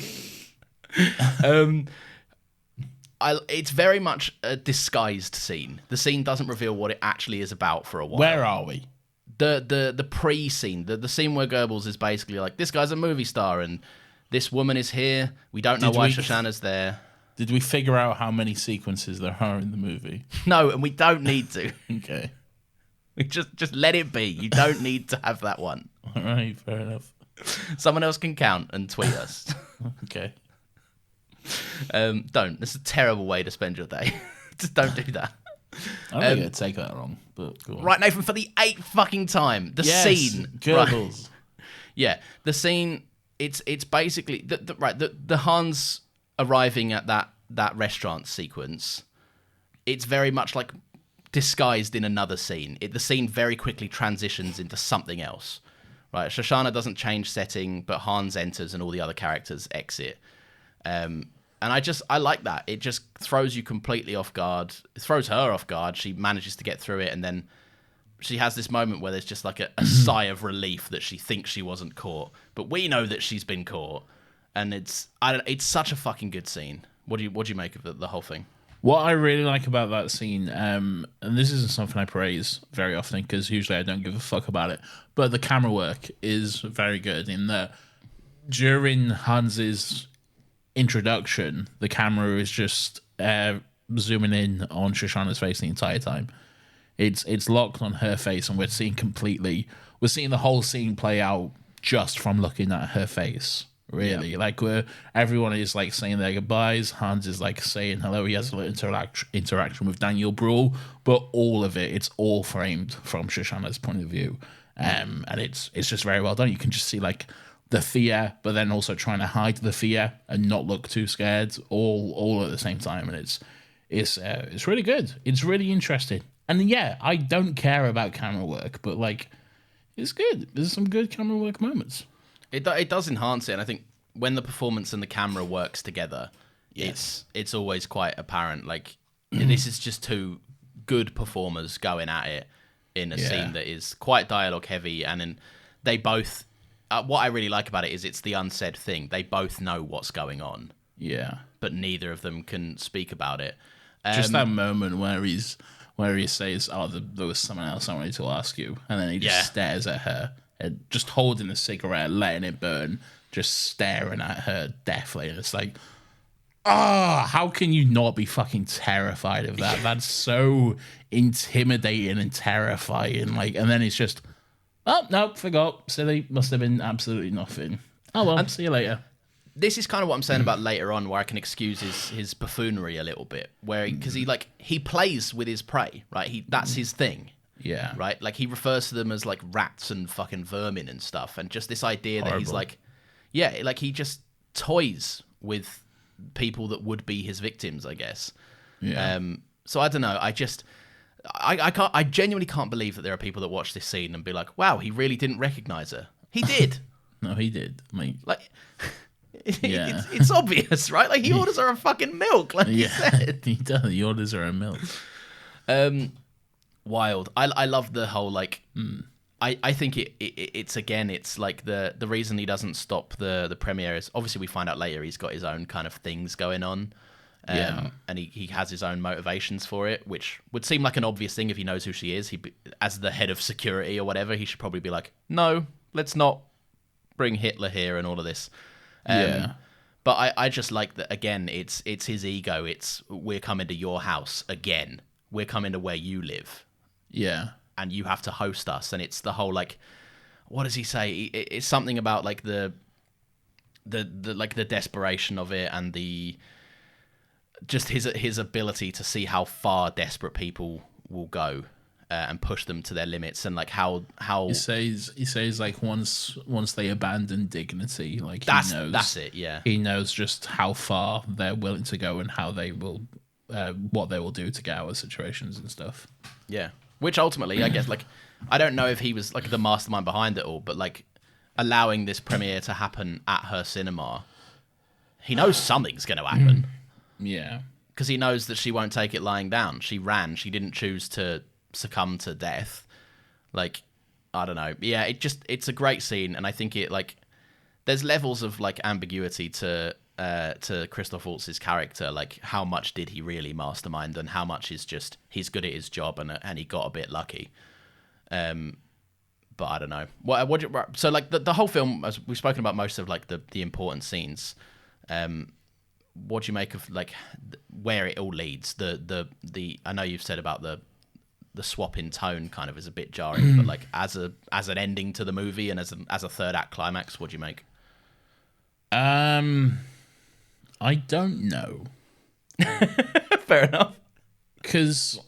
It's very much a disguised scene. The scene doesn't reveal what it actually is about for a while. Where are we? The pre-scene, the scene where Goebbels is basically like, this guy's a movie star and this woman is here. We don't know why Shoshana's there. Did we figure out how many sequences there are in the movie? No, and we don't need to. Okay. We just let it be. You don't need to have that one. All right, fair enough. Someone else can count and tweet us. Okay. Don't. It's a terrible way to spend your day. Just don't do that. I'm not going to take that wrong, but go on. Right, Nathan, for the 8th fucking time, the scene. Goebbels. Right. Yeah, the scene, it's basically, the Hans arriving at that restaurant sequence, it's very much like disguised in another scene. The scene very quickly transitions into something else. Right, Shoshana doesn't change setting, but Hans enters and all the other characters exit. And I like that. It just throws you completely off guard. It throws her off guard. She manages to get through it, and then she has this moment where there's just like a sigh of relief that she thinks she wasn't caught, but we know that she's been caught. And it's such a fucking good scene. What do you make of the whole thing? What I really like about that scene, and this isn't something I praise very often because usually I don't give a fuck about it, but the camera work is very good in that during Hans's introduction, the camera is just zooming in on Shoshana's face the entire time. it's locked on her face, and we're seeing the whole scene play out just from looking at her face. Really, like where everyone is like saying their goodbyes. Hans is like saying hello. He has a little interaction with Daniel Bruhl, but all of it's all framed from Shoshana's point of view, and it's just very well done. You can just see like the fear, but then also trying to hide the fear and not look too scared, all at the same time, and it's really good. It's really interesting, and yeah, I don't care about camera work, but like it's good. There's some good camera work moments. It does enhance it, and I think when the performance and the camera works together, it's always quite apparent. Like this is just two good performers going at it in a scene that is quite dialogue heavy, and then they both. What I really like about it is it's the unsaid thing. They both know what's going on. Yeah, but neither of them can speak about it. Just that moment where he says, "Oh, there was someone else I wanted to ask you," and then he just stares at her. Just holding the cigarette, letting it burn, just staring at her deathly. And it's like, how can you not be fucking terrified of that? That's so intimidating and terrifying. Like, and then it's just, oh, no, forgot. Silly. Must have been absolutely nothing. Oh, well, see you later. This is kind of what I'm saying about later on, where I can excuse his buffoonery a little bit, because he plays with his prey, right? That's his thing. Yeah. Right? Like, he refers to them as, like, rats and fucking vermin and stuff. And just this idea that he's, like... Yeah, like, he just toys with people that would be his victims, I guess. Yeah. So, I don't know. I genuinely can't believe that there are people that watch this scene and be like, wow, he really didn't recognize her. He did. No, he did. Like... Yeah. It's obvious, right? Like, he orders her a fucking milk, like he said. He does. He orders her a milk. Wild. I love the whole like. I think it's again. It's like the reason he doesn't stop the premiere is obviously we find out later he's got his own kind of things going on, and he has his own motivations for it, which would seem like an obvious thing if he knows who she is. As the head of security or whatever, he should probably be like, no, let's not bring Hitler here and all of this. But I just like that again. It's his ego. It's we're coming to your house again. We're coming to where you live. Yeah. And you have to host us. And it's the whole, like, what does he say? It's something about, like, the desperation of it and the just his ability to see how far desperate people will go and push them to their limits, and like how he says like once they abandon dignity, like he knows that's it. Yeah, he knows just how far they're willing to go and how they will what they will do to get out of situations and stuff. Yeah. Which ultimately, I guess, like, I don't know if he was, like, the mastermind behind it all, but, like, allowing this premiere to happen at her cinema, he knows something's going to happen. Yeah. Because he knows that she won't take it lying down. She ran. She didn't choose to succumb to death. Like, I don't know. Yeah, it's a great scene, and I think it, like, there's levels of, like, ambiguity to Christoph Waltz's character, like how much did he really mastermind and how much is just he's good at his job and he got a bit lucky. But I don't know. So like the whole film, as we've spoken about most of like the important scenes. What do you make of like where it all leads? The I know you've said about the swap in tone kind of is a bit jarring, but like as an ending to the movie and as a third act climax, what do you make? I don't know. Fair enough. Because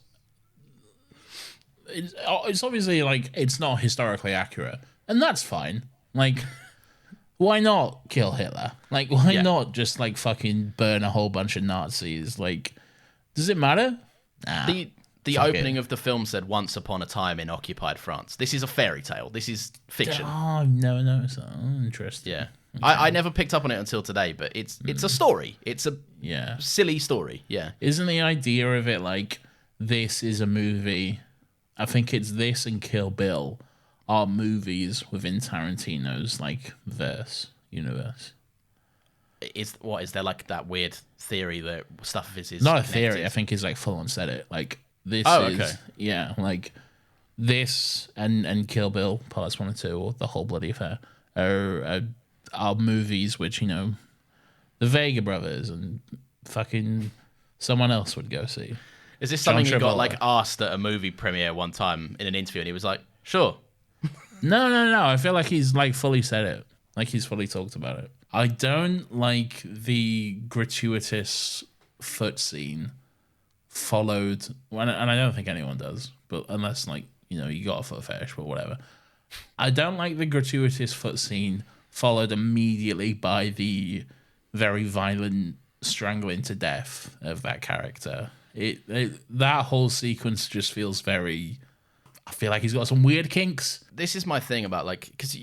it's obviously, like, it's not historically accurate. And that's fine. Like, why not kill Hitler? Like, why not just, like, fucking burn a whole bunch of Nazis? Like, does it matter? Nah. The opening of the film said once upon a time in occupied France. This is a fairy tale. This is fiction. Oh, I've never noticed that. Oh, interesting. Yeah. Okay. I never picked up on it until today, but it's a story. It's a silly story. Yeah. Isn't the idea of it like this is a movie? I think it's this and Kill Bill are movies within Tarantino's like universe. Is there like that weird theory that stuff of his is not a connected? theory? I think he's like full on said it. Like this like this and Kill Bill parts 1 and 2 or the whole bloody affair are movies which, you know, the Vega brothers and fucking someone else would go see. Is this something John you got Travolta. like asked at a movie premiere one time in an interview, and he was like, "Sure." No. I feel like he's like fully said it. Like he's fully talked about it. I don't like the gratuitous foot scene followed, and I don't think anyone does, but unless like you got a foot fetish, but whatever. I don't like the gratuitous foot scene followed immediately by the very violent strangling to death of that character. That whole sequence just feels very. I feel like he's got some weird kinks. This is my thing about like, because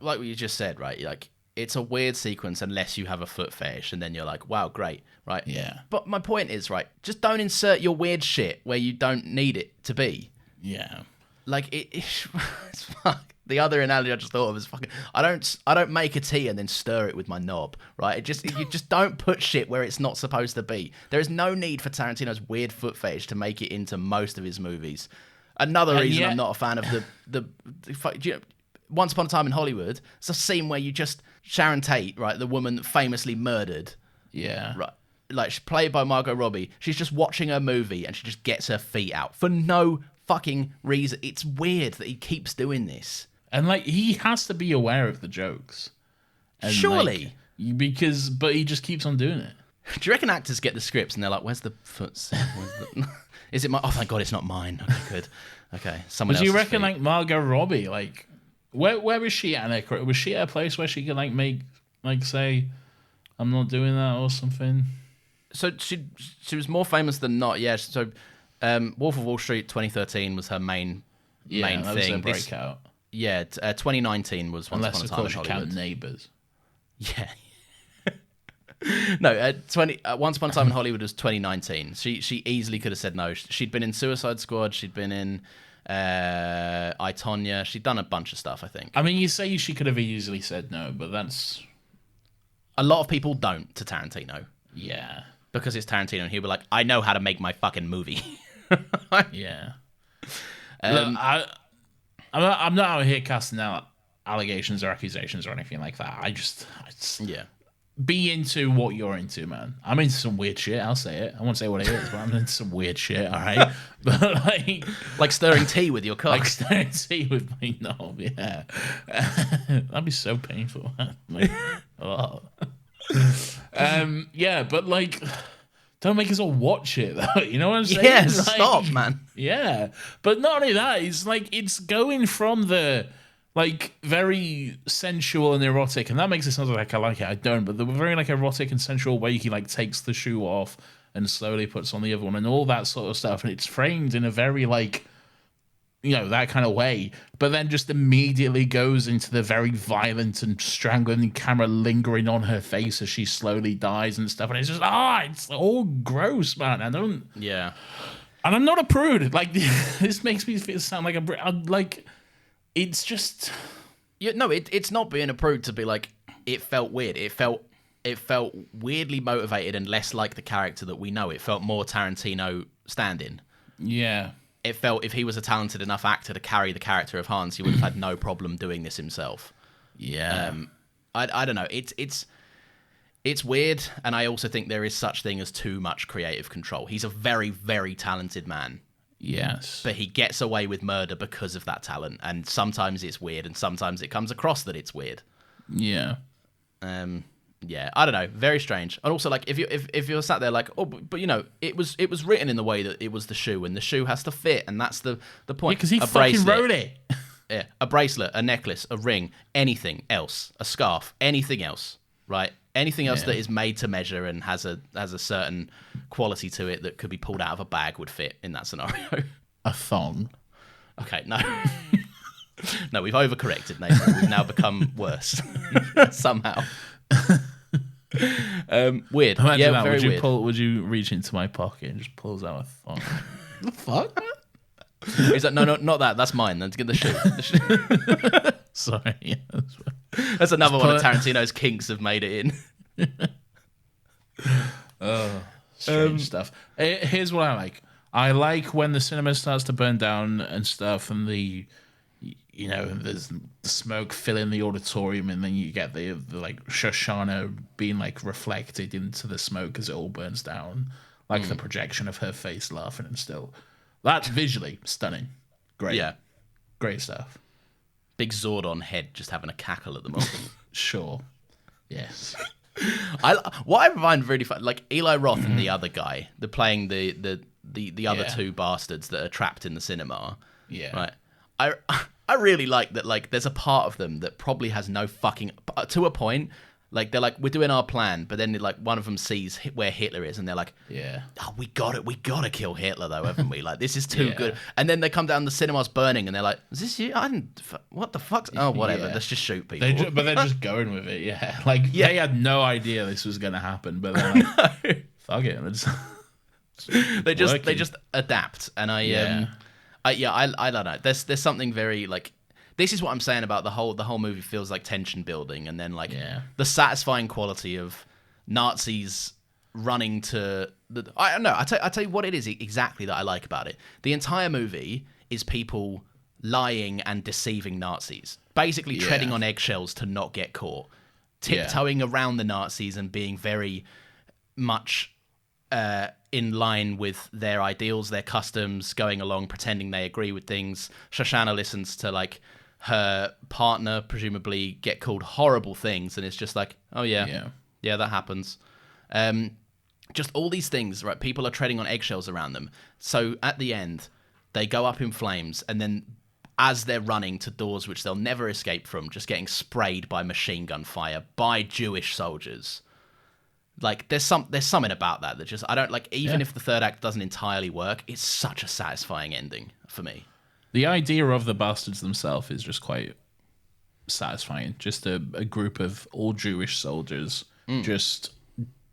like what you just said, right? Like, it's a weird sequence unless you have a foot fetish, and then you're like, wow, great, right? Yeah. But my point is, right, just don't insert your weird shit where you don't need it to be. Yeah. Like it's fuck. The other analogy I just thought of is fucking. I don't make a tea and then stir it with my knob, right? You just don't put shit where it's not supposed to be. There is no need for Tarantino's weird foot fetish to make it into most of his movies. Another reason I'm not a fan of the Once Upon a Time in Hollywood. It's a scene where you just Sharon Tate, right, the woman famously murdered. Yeah. Right. Like, she's played by Margot Robbie. She's just watching her movie and she just gets her feet out for no fucking reason. It's weird that he keeps doing this. And like he has to be aware of the jokes. And, surely. But he just keeps on doing it. Do you reckon actors get the scripts and they're like, where's the foot? Is it my... Oh, thank God it's not mine. Okay, good. Okay, someone else. Do you reckon like Margot Robbie, like where was she at in her career? Was she at a place where she could like make like say, I'm not doing that or something? So she was more famous than not. Yeah. So Wolf of Wall Street 2013 was her main that thing. Was her breakout. 2019 was Once Upon a Time in Hollywood. Count Neighbours. Yeah. No, Once Upon a Time in Hollywood was 2019. She easily could have said no. She'd been in Suicide Squad. She'd been in I, Tonya. She'd done a bunch of stuff, I think. I mean, you say she could have easily said no, but that's... A lot of people don't to Tarantino. Yeah. Because it's Tarantino, and he'll be like, I know how to make my fucking movie. Yeah. Look, I'm not out here casting out allegations or accusations or anything like that. I just yeah. Be into what you're into, man. I'm into some weird shit. I'll say it. I won't say what it is, but I'm into some weird shit. All right, but like stirring tea with your cock. Like stirring tea with my knob. Yeah, that'd be so painful. Like, oh. Yeah, but like, don't make us all watch it though. You know what I'm saying? Yeah, like, stop, man. Yeah, but not only that, it's going from the like very sensual and erotic, and that makes it sound like I like it. I don't, but the very like erotic and sensual way he like takes the shoe off and slowly puts on the other one and all that sort of stuff, and it's framed in a very like, that kind of way, but then just immediately goes into the very violent and strangling camera lingering on her face as she slowly dies and stuff, and it's just it's all gross, man. I don't. Yeah. And I'm not a prude. Like this makes me sound like like. It's just... No, it's not being a prude to be like, it felt weird. It felt weirdly motivated and less like the character that we know. It felt more Tarantino stand-in. Yeah. It felt if he was a talented enough actor to carry the character of Hans, he would have had no problem doing this himself. Yeah. I don't know. It's weird, and I also think there is such thing as too much creative control. He's a very, very talented man. Yes. But he gets away with murder because of that talent, and sometimes it's weird, and sometimes it comes across that it's weird. Yeah. Yeah, I don't know, very strange. And also, like, if you're sat there like, but it was written in the way that it was the shoe, and the shoe has to fit, and that's the point. Because he fucking wrote it. Yeah, a bracelet, a necklace, a ring, anything else, a scarf, anything else, right? Anything else that is made to measure and has a certain quality to it that could be pulled out of a bag would fit in that scenario. A thong. Okay, no. No, we've overcorrected, Nathan. We've now become worse. Somehow. Weird. Imagine yeah, that. very weird. Would you reach into my pocket and just pulls out a thong? The fuck? He's like, no, not that. That's mine. Let's get the shoe. Sorry. Yeah, that's another one of Tarantino's kinks have made it in. Oh, strange stuff. Here's what I like. I like when the cinema starts to burn down and stuff, and there's the smoke filling the auditorium, and then you get the like Shoshana being like reflected into the smoke as it all burns down. like the projection of her face laughing and still. That's visually stunning. Great. Yeah. Great stuff. Big Zordon head just having a cackle at the moment. Sure. Yes. What I find really fun, like Eli Roth and the other guy, they're playing the other two bastards that are trapped in the cinema. Yeah. Right. I really like that. Like, there's a part of them that probably has no fucking to a point. Like, they're like, we're doing our plan, but then like one of them sees where Hitler is, and they're like, Yeah. oh, we gotta kill Hitler though, haven't we? Like, this is too good. And then they come down, the cinema's burning, and they're like, is this you? What the fuck? Oh, whatever. Yeah. Let's just shoot people. But they're just going with it. Yeah. Like they had no idea this was gonna happen, but they're like, fuck it. They just adapt, and I don't know. There's something very like. This is what I'm saying about the whole movie feels like tension building, and then like the satisfying quality of Nazis running to the. I don't know. I tell you what it is exactly that I like about it. The entire movie is people lying and deceiving Nazis, basically treading on eggshells to not get caught, tiptoeing around the Nazis and being very much in line with their ideals, their customs, going along, pretending they agree with things. Shoshana listens to like her partner presumably get called horrible things, and it's just like, oh yeah, that happens. Just all these things, right? People are treading on eggshells around them. So at the end, they go up in flames, and then as they're running to doors which they'll never escape from, just getting sprayed by machine gun fire by Jewish soldiers. Like, there's something about that just, I don't like, even if the third act doesn't entirely work, it's such a satisfying ending for me. The idea of the bastards themselves is just quite satisfying. Just a group of all Jewish soldiers just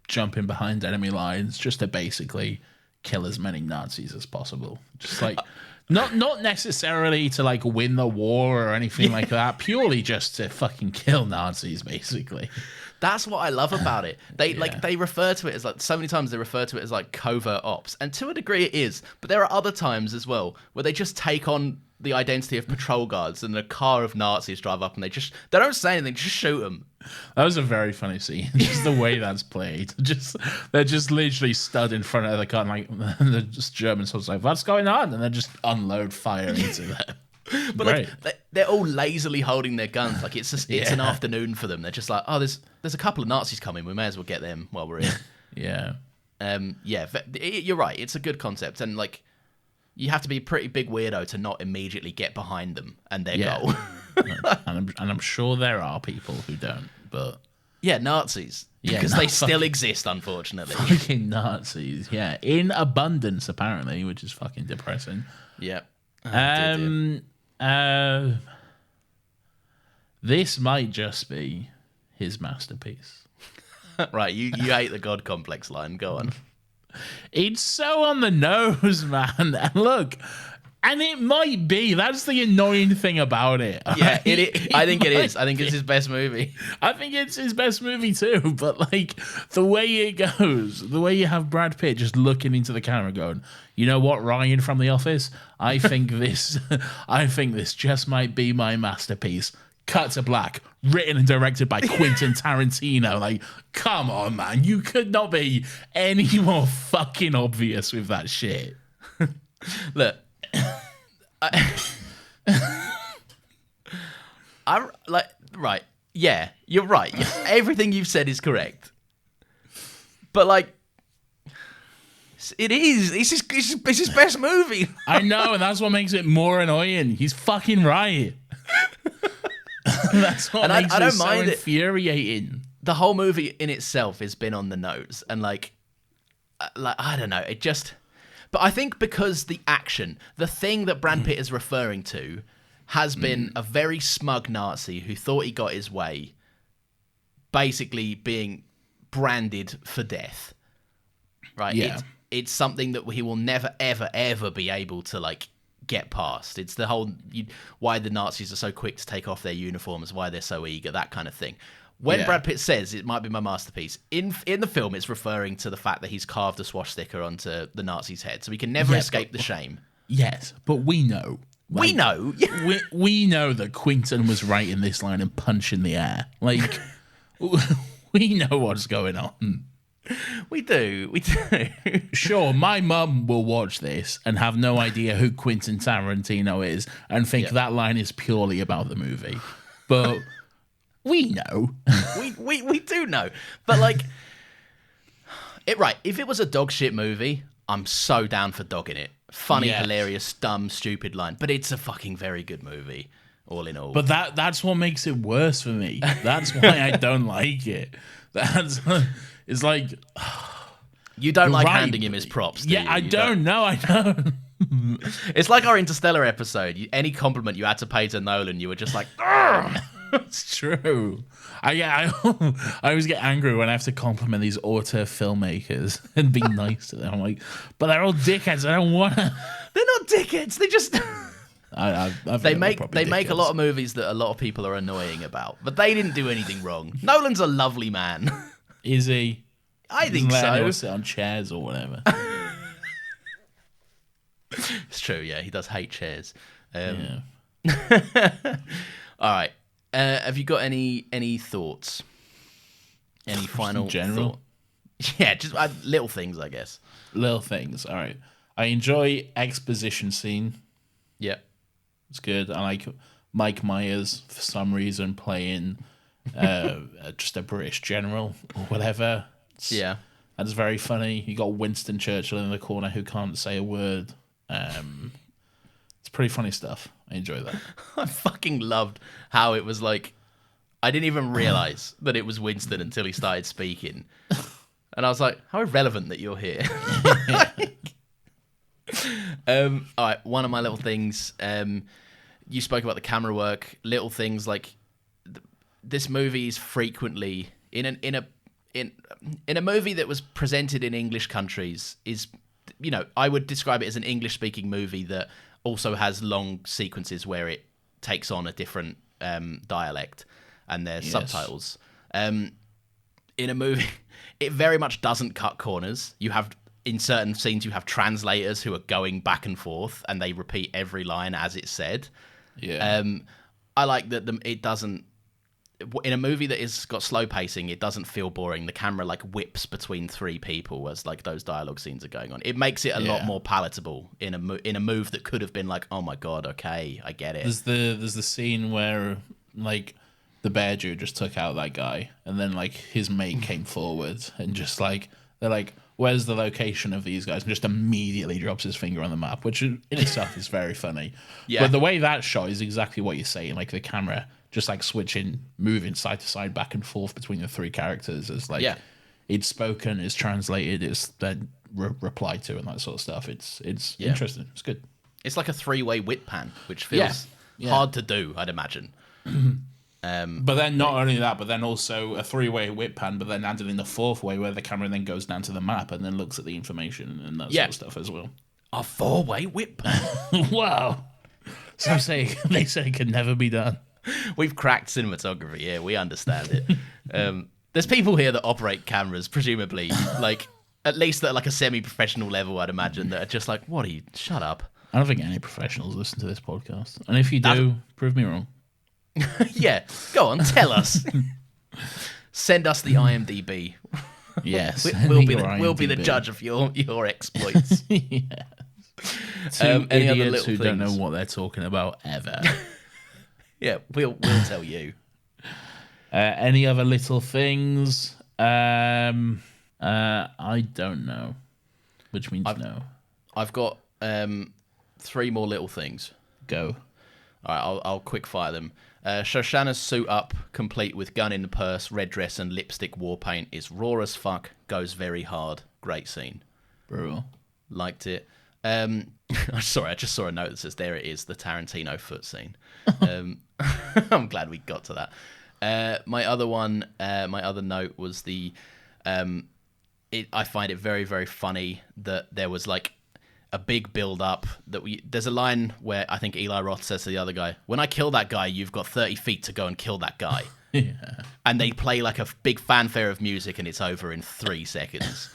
jumping behind enemy lines just to basically kill as many Nazis as possible. Just like, not necessarily to like win the war or anything like that, purely just to fucking kill Nazis, basically. That's what I love about it. They refer to it as like, so many times they refer to it as like covert ops, and to a degree it is, but there are other times as well where they just take on the identity of patrol guards, and a car of Nazis drive up, and they don't say anything, just shoot them. That was a very funny scene. Just the way that's played. They're just literally stood in front of the car, and like the German soldiers like, what's going on? And they just unload fire into them. But like, they're all lazily holding their guns. Like, it's an afternoon for them. They're just like, oh, there's a couple of Nazis coming. We may as well get them while we're in. You're right. It's a good concept, and like, you have to be a pretty big weirdo to not immediately get behind them and their goal. and I'm sure there are people who don't, but Nazis, because they still exist, unfortunately. Fucking Nazis, in abundance apparently, which is fucking depressing. Yeah. This might just be his masterpiece. Right, you hate the God complex line. Go on. It's so on the nose, man. And look, and it might be. That's the annoying thing about it. Yeah, I think it is. I think it's his best movie. I think it's his best movie too. But like the way it goes, the way you have Brad Pitt just looking into the camera, going, "You know what, Ryan from The Office? I think this just might be my masterpiece." Cut to black, written and directed by Quentin Tarantino. Like, come on, man. You could not be any more fucking obvious with that shit. Look, I'm like, right. Yeah, you're right. Everything you've said is correct. But like, it is. It's his best movie. I know, and that's what makes it more annoying. He's fucking right. That's what makes it so infuriating. The whole movie in itself has been on the nose, and like I don't know, it just. But I think because the action, the thing that Brad Pitt is referring to, has been a very smug Nazi who thought he got his way, basically being branded for death. Right? Yeah. It's something that he will never, ever, ever be able to like get past. It's the whole why the Nazis are so quick to take off their uniforms, why they're so eager, that kind of thing. When Brad Pitt says it might be my masterpiece, in the film it's referring to the fact that he's carved a swastika onto the Nazi's head, so he can never escape the shame. Yes, but we know. Like, we know. we know that Quentin was writing this line and punch in the air. Like, we know what's going on. We do. Sure, my mum will watch this and have no idea who Quentin Tarantino is and think that line is purely about the movie. But we know. we do know. But like, if it was a dog shit movie, I'm so down for dogging it. Funny, hilarious, dumb, stupid line. But it's a fucking very good movie, all in all. But that's what makes it worse for me. That's why I don't like it. It's like... You don't like handing him his props, do you? I don't. No, I don't. It's like our Interstellar episode. Any compliment you had to pay to Nolan, you were just like, It's true. I always get angry when I have to compliment these auteur filmmakers and be nice to them. I'm like, but they're all dickheads. I don't want to. They're not dickheads. They just... They make a lot of movies that a lot of people are annoying about, but they didn't do anything wrong. Nolan's a lovely man. Is he? I think so. Anyone sit on chairs or whatever. It's true, yeah. He does hate chairs. Yeah. All right. Have you got any thoughts? Any final general? Yeah, just little things, I guess. Little things. All right. I enjoy exposition scene. Yeah. It's good. I like Mike Myers for some reason playing just a British general or whatever. That's very funny. You got Winston Churchill in the corner who can't say a word. It's pretty funny stuff. I enjoy that. I fucking loved how it was like, I didn't even realise that it was Winston until he started speaking. And I was like, how irrelevant that you're here. All right, one of my little things, you spoke about the camera work, little things like this movie is frequently in a movie that was presented in English countries is, I would describe it as an English speaking movie that also has long sequences where it takes on a different dialect and there's subtitles. In a movie, it very much doesn't cut corners. In certain scenes, you have translators who are going back and forth and they repeat every line as it's said. Yeah. I like that it doesn't... In a movie that is got slow pacing, it doesn't feel boring. The camera like whips between three people as like those dialogue scenes are going on. It makes it a lot more palatable in a move that could have been like, oh my god, okay, I get it. There's the scene where like the bear Jew just took out that guy, and then like his mate came forward and just like they're like, where's the location of these guys? And just immediately drops his finger on the map, which in itself is very funny. Yeah. But the way that shot is exactly what you're saying, like the camera just like switching, moving side to side, back and forth between the three characters as like it's spoken, it's translated, it's then replied to, and that sort of stuff. It's interesting. It's good. It's like a three-way whip pan, which feels hard to do, I'd imagine. But then not only that, but then also a three-way whip pan, but then added in the fourth way where the camera then goes down to the map and then looks at the information and that sort of stuff as well. A four-way whip pan. Wow. Some say they say it can never be done. We've cracked cinematography here. We understand it. There's people here that operate cameras, presumably, like at least at like a semi-professional level, I'd imagine, that are just like, what are you? Shut up. I don't think any professionals listen to this podcast. And if you do, prove me wrong. Yeah, go on, tell us. Send us the IMDb. Yes, we'll be the judge of your exploits. Two idiots who don't know what they're talking about ever. Yeah, we'll tell you. Any other little things? I don't know, which means no. I've got three more little things. Go. All right, I'll quick fire them. Shoshana's suit up, complete with gun in the purse, red dress, and lipstick war paint, is raw as fuck. Goes very hard. Great scene. Brutal. Liked it. Sorry, I just saw a note that says there it is, the Tarantino foot scene. I'm glad we got to that. My other note was I find it very, very funny that there was like a big build up there's a line where I think Eli Roth says to the other guy, when I kill that guy, you've got 30 feet to go and kill that guy. Yeah. And they play like a big fanfare of music and it's over in 3 seconds.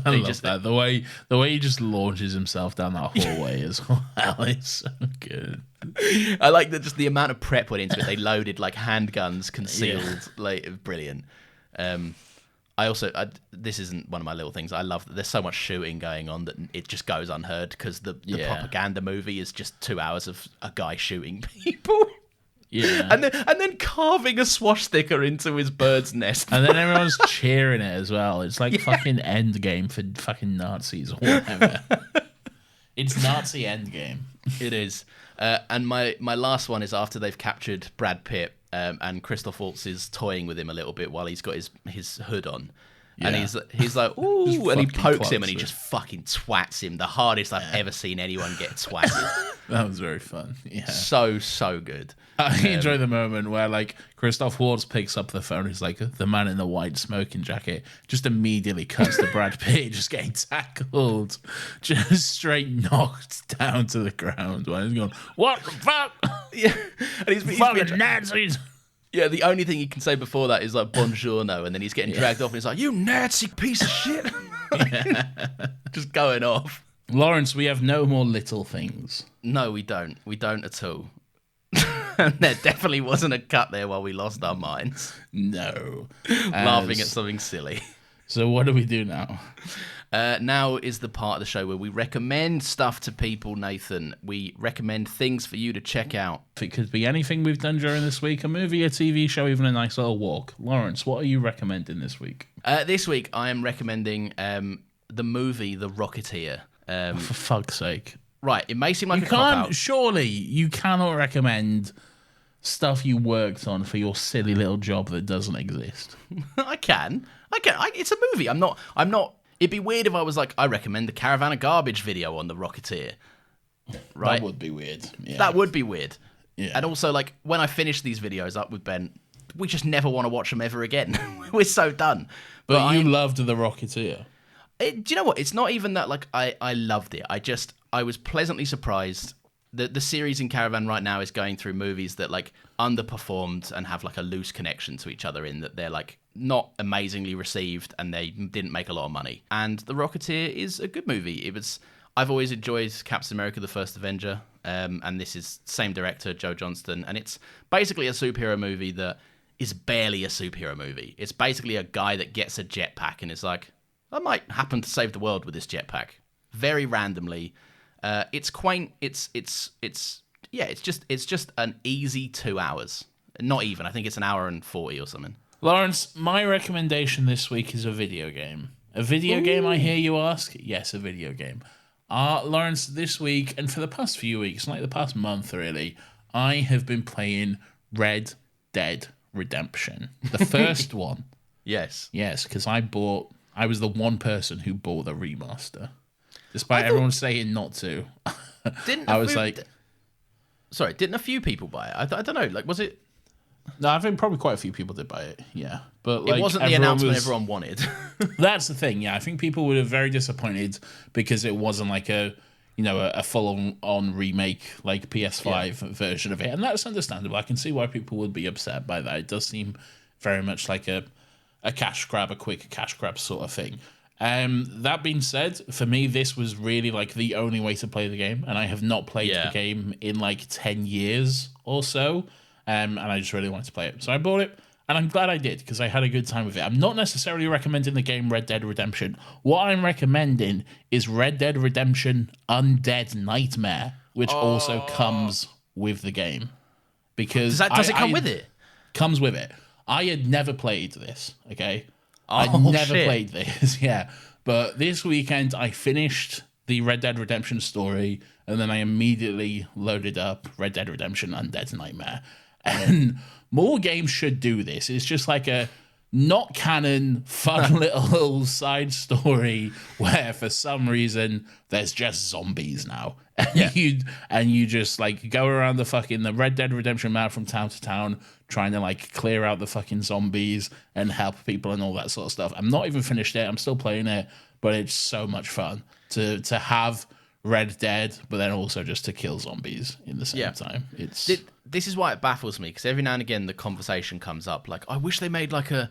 I love that. The way he just launches himself down that hallway as well. It's so good. I like that just the amount of prep went into it. They loaded like handguns concealed. Like brilliant. this isn't one of my little things. I love that there's so much shooting going on that it just goes unheard because the propaganda movie is just 2 hours of a guy shooting people. Yeah. And then carving a swastika into his bird's nest. And then everyone's cheering it as well. It's like fucking Endgame for fucking Nazis or whatever. It's Nazi Endgame. It is. And my last one is after they've captured Brad Pitt, and Christoph Waltz is toying with him a little bit while he's got his hood on. Yeah. And he's like, ooh, and he pokes him and he just fucking twats him. The hardest I've ever seen anyone get twatted. That was very fun. Yeah. So good. I enjoy the moment where, like, Christoph Waltz picks up the phone. He's like, the man in the white smoking jacket just immediately cuts to Brad Pitt, just getting tackled, just straight knocked down to the ground. While he's going, what the fuck? Yeah. And he's fucking Nazis. Yeah, the only thing he can say before that is like buongiorno, and then he's getting dragged off and he's like, you Nazi piece of shit. Just going off. Lawrence, we have no more little things. No, we don't. We don't at all. And there definitely wasn't a cut there while we lost our minds. No. Laughing at something silly. So what do we do now? Now is the part of the show where we recommend stuff to people, Nathan. We recommend things for you to check out. It could be anything we've done during this week, a movie, a TV show, even a nice little walk. Lawrence, what are you recommending this week? This week, I am recommending the movie The Rocketeer. For fuck's sake. Right, it may seem like a cop-out. Surely you cannot recommend stuff you worked on for your silly little job that doesn't exist. I can. It's a movie. I'm not. It'd be weird if I was like, I recommend the Caravan of Garbage video on The Rocketeer. Right? That would be weird. Yeah. That would be weird. Yeah. And also, like, when I finish these videos up with Ben, we just never want to watch them ever again. We're so done. But you loved The Rocketeer. Do you know what? It's not even that, like, I loved it. I was pleasantly surprised. The series in Caravan right now is going through movies that, like, underperformed and have, like, a loose connection to each other in that they're, like, not amazingly received and they didn't make a lot of money. And The Rocketeer is a good movie. I've always enjoyed Captain America: The First Avenger, and this is same director, Joe Johnston, and it's basically a superhero movie that is barely a superhero movie. It's basically a guy that gets a jetpack and is like, I might happen to save the world with this jetpack. Very randomly. It's quaint. It's just an easy 2 hours. Not even. I think it's an hour and 40 or something. Lawrence, my recommendation this week is a video game. A video game, I hear you ask? Yes, a video game. Lawrence, this week, and for the past few weeks, like the past month really, I have been playing Red Dead Redemption. The first one. Yes. Yes, because I was the one person who bought the remaster. Despite everyone saying not to. Didn't a few people buy it? I don't know. Like, was it? No, I think probably quite a few people did buy it. Yeah, but like, it wasn't the announcement everyone wanted. That's the thing. Yeah, I think people were very disappointed because it wasn't like a full-on remake like PS5 version of it, and that's understandable. I can see why people would be upset by that. It does seem very much like a cash grab, a quick cash grab sort of thing. That being said, for me, this was really like the only way to play the game, and I have not played the game in like 10 years or so. And I just really wanted to play it. So I bought it, and I'm glad I did, because I had a good time with it. I'm not necessarily recommending the game Red Dead Redemption. What I'm recommending is Red Dead Redemption Undead Nightmare, which also comes with the game. Because does it come with it? Comes with it. I had never played this, okay? I'd never played this, yeah. But this weekend, I finished the Red Dead Redemption story, and then I immediately loaded up Red Dead Redemption Undead Nightmare. And more games should do this. It's just like a not canon, fun little side story where for some reason there's just zombies now. And you just like go around the Red Dead Redemption map from town to town trying to like clear out the fucking zombies and help people and all that sort of stuff. I'm not even finished it. I'm still playing it, but it's so much fun to have Red Dead, but then also just to kill zombies in the same time. This is why it baffles me, because every now and again the conversation comes up like, I wish they made like a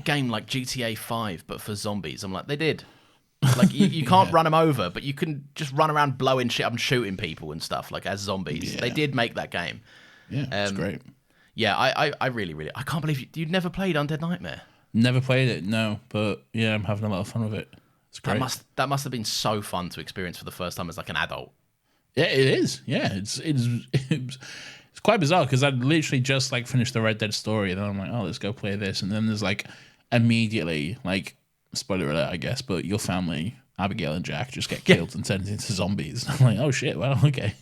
game like GTA 5 but for zombies. I'm like, they did. Like you can't run them over, but you can just run around blowing shit up and shooting people and stuff like as zombies. They did make that game. Yeah, it's great. Yeah, I really I can't believe you'd never played Undead Nightmare. Never played it, no, but yeah, I'm having a lot of fun with it. It's great. That must have been so fun to experience for the first time as like an adult. Yeah, it is. Yeah, it's quite bizarre because I'd literally just like finished the Red Dead story, and then I'm like, oh, let's go play this, and then there's like immediately like spoiler alert, I guess, but your family, Abigail and Jack, just get killed and turned into zombies. I'm like, oh shit, well, okay.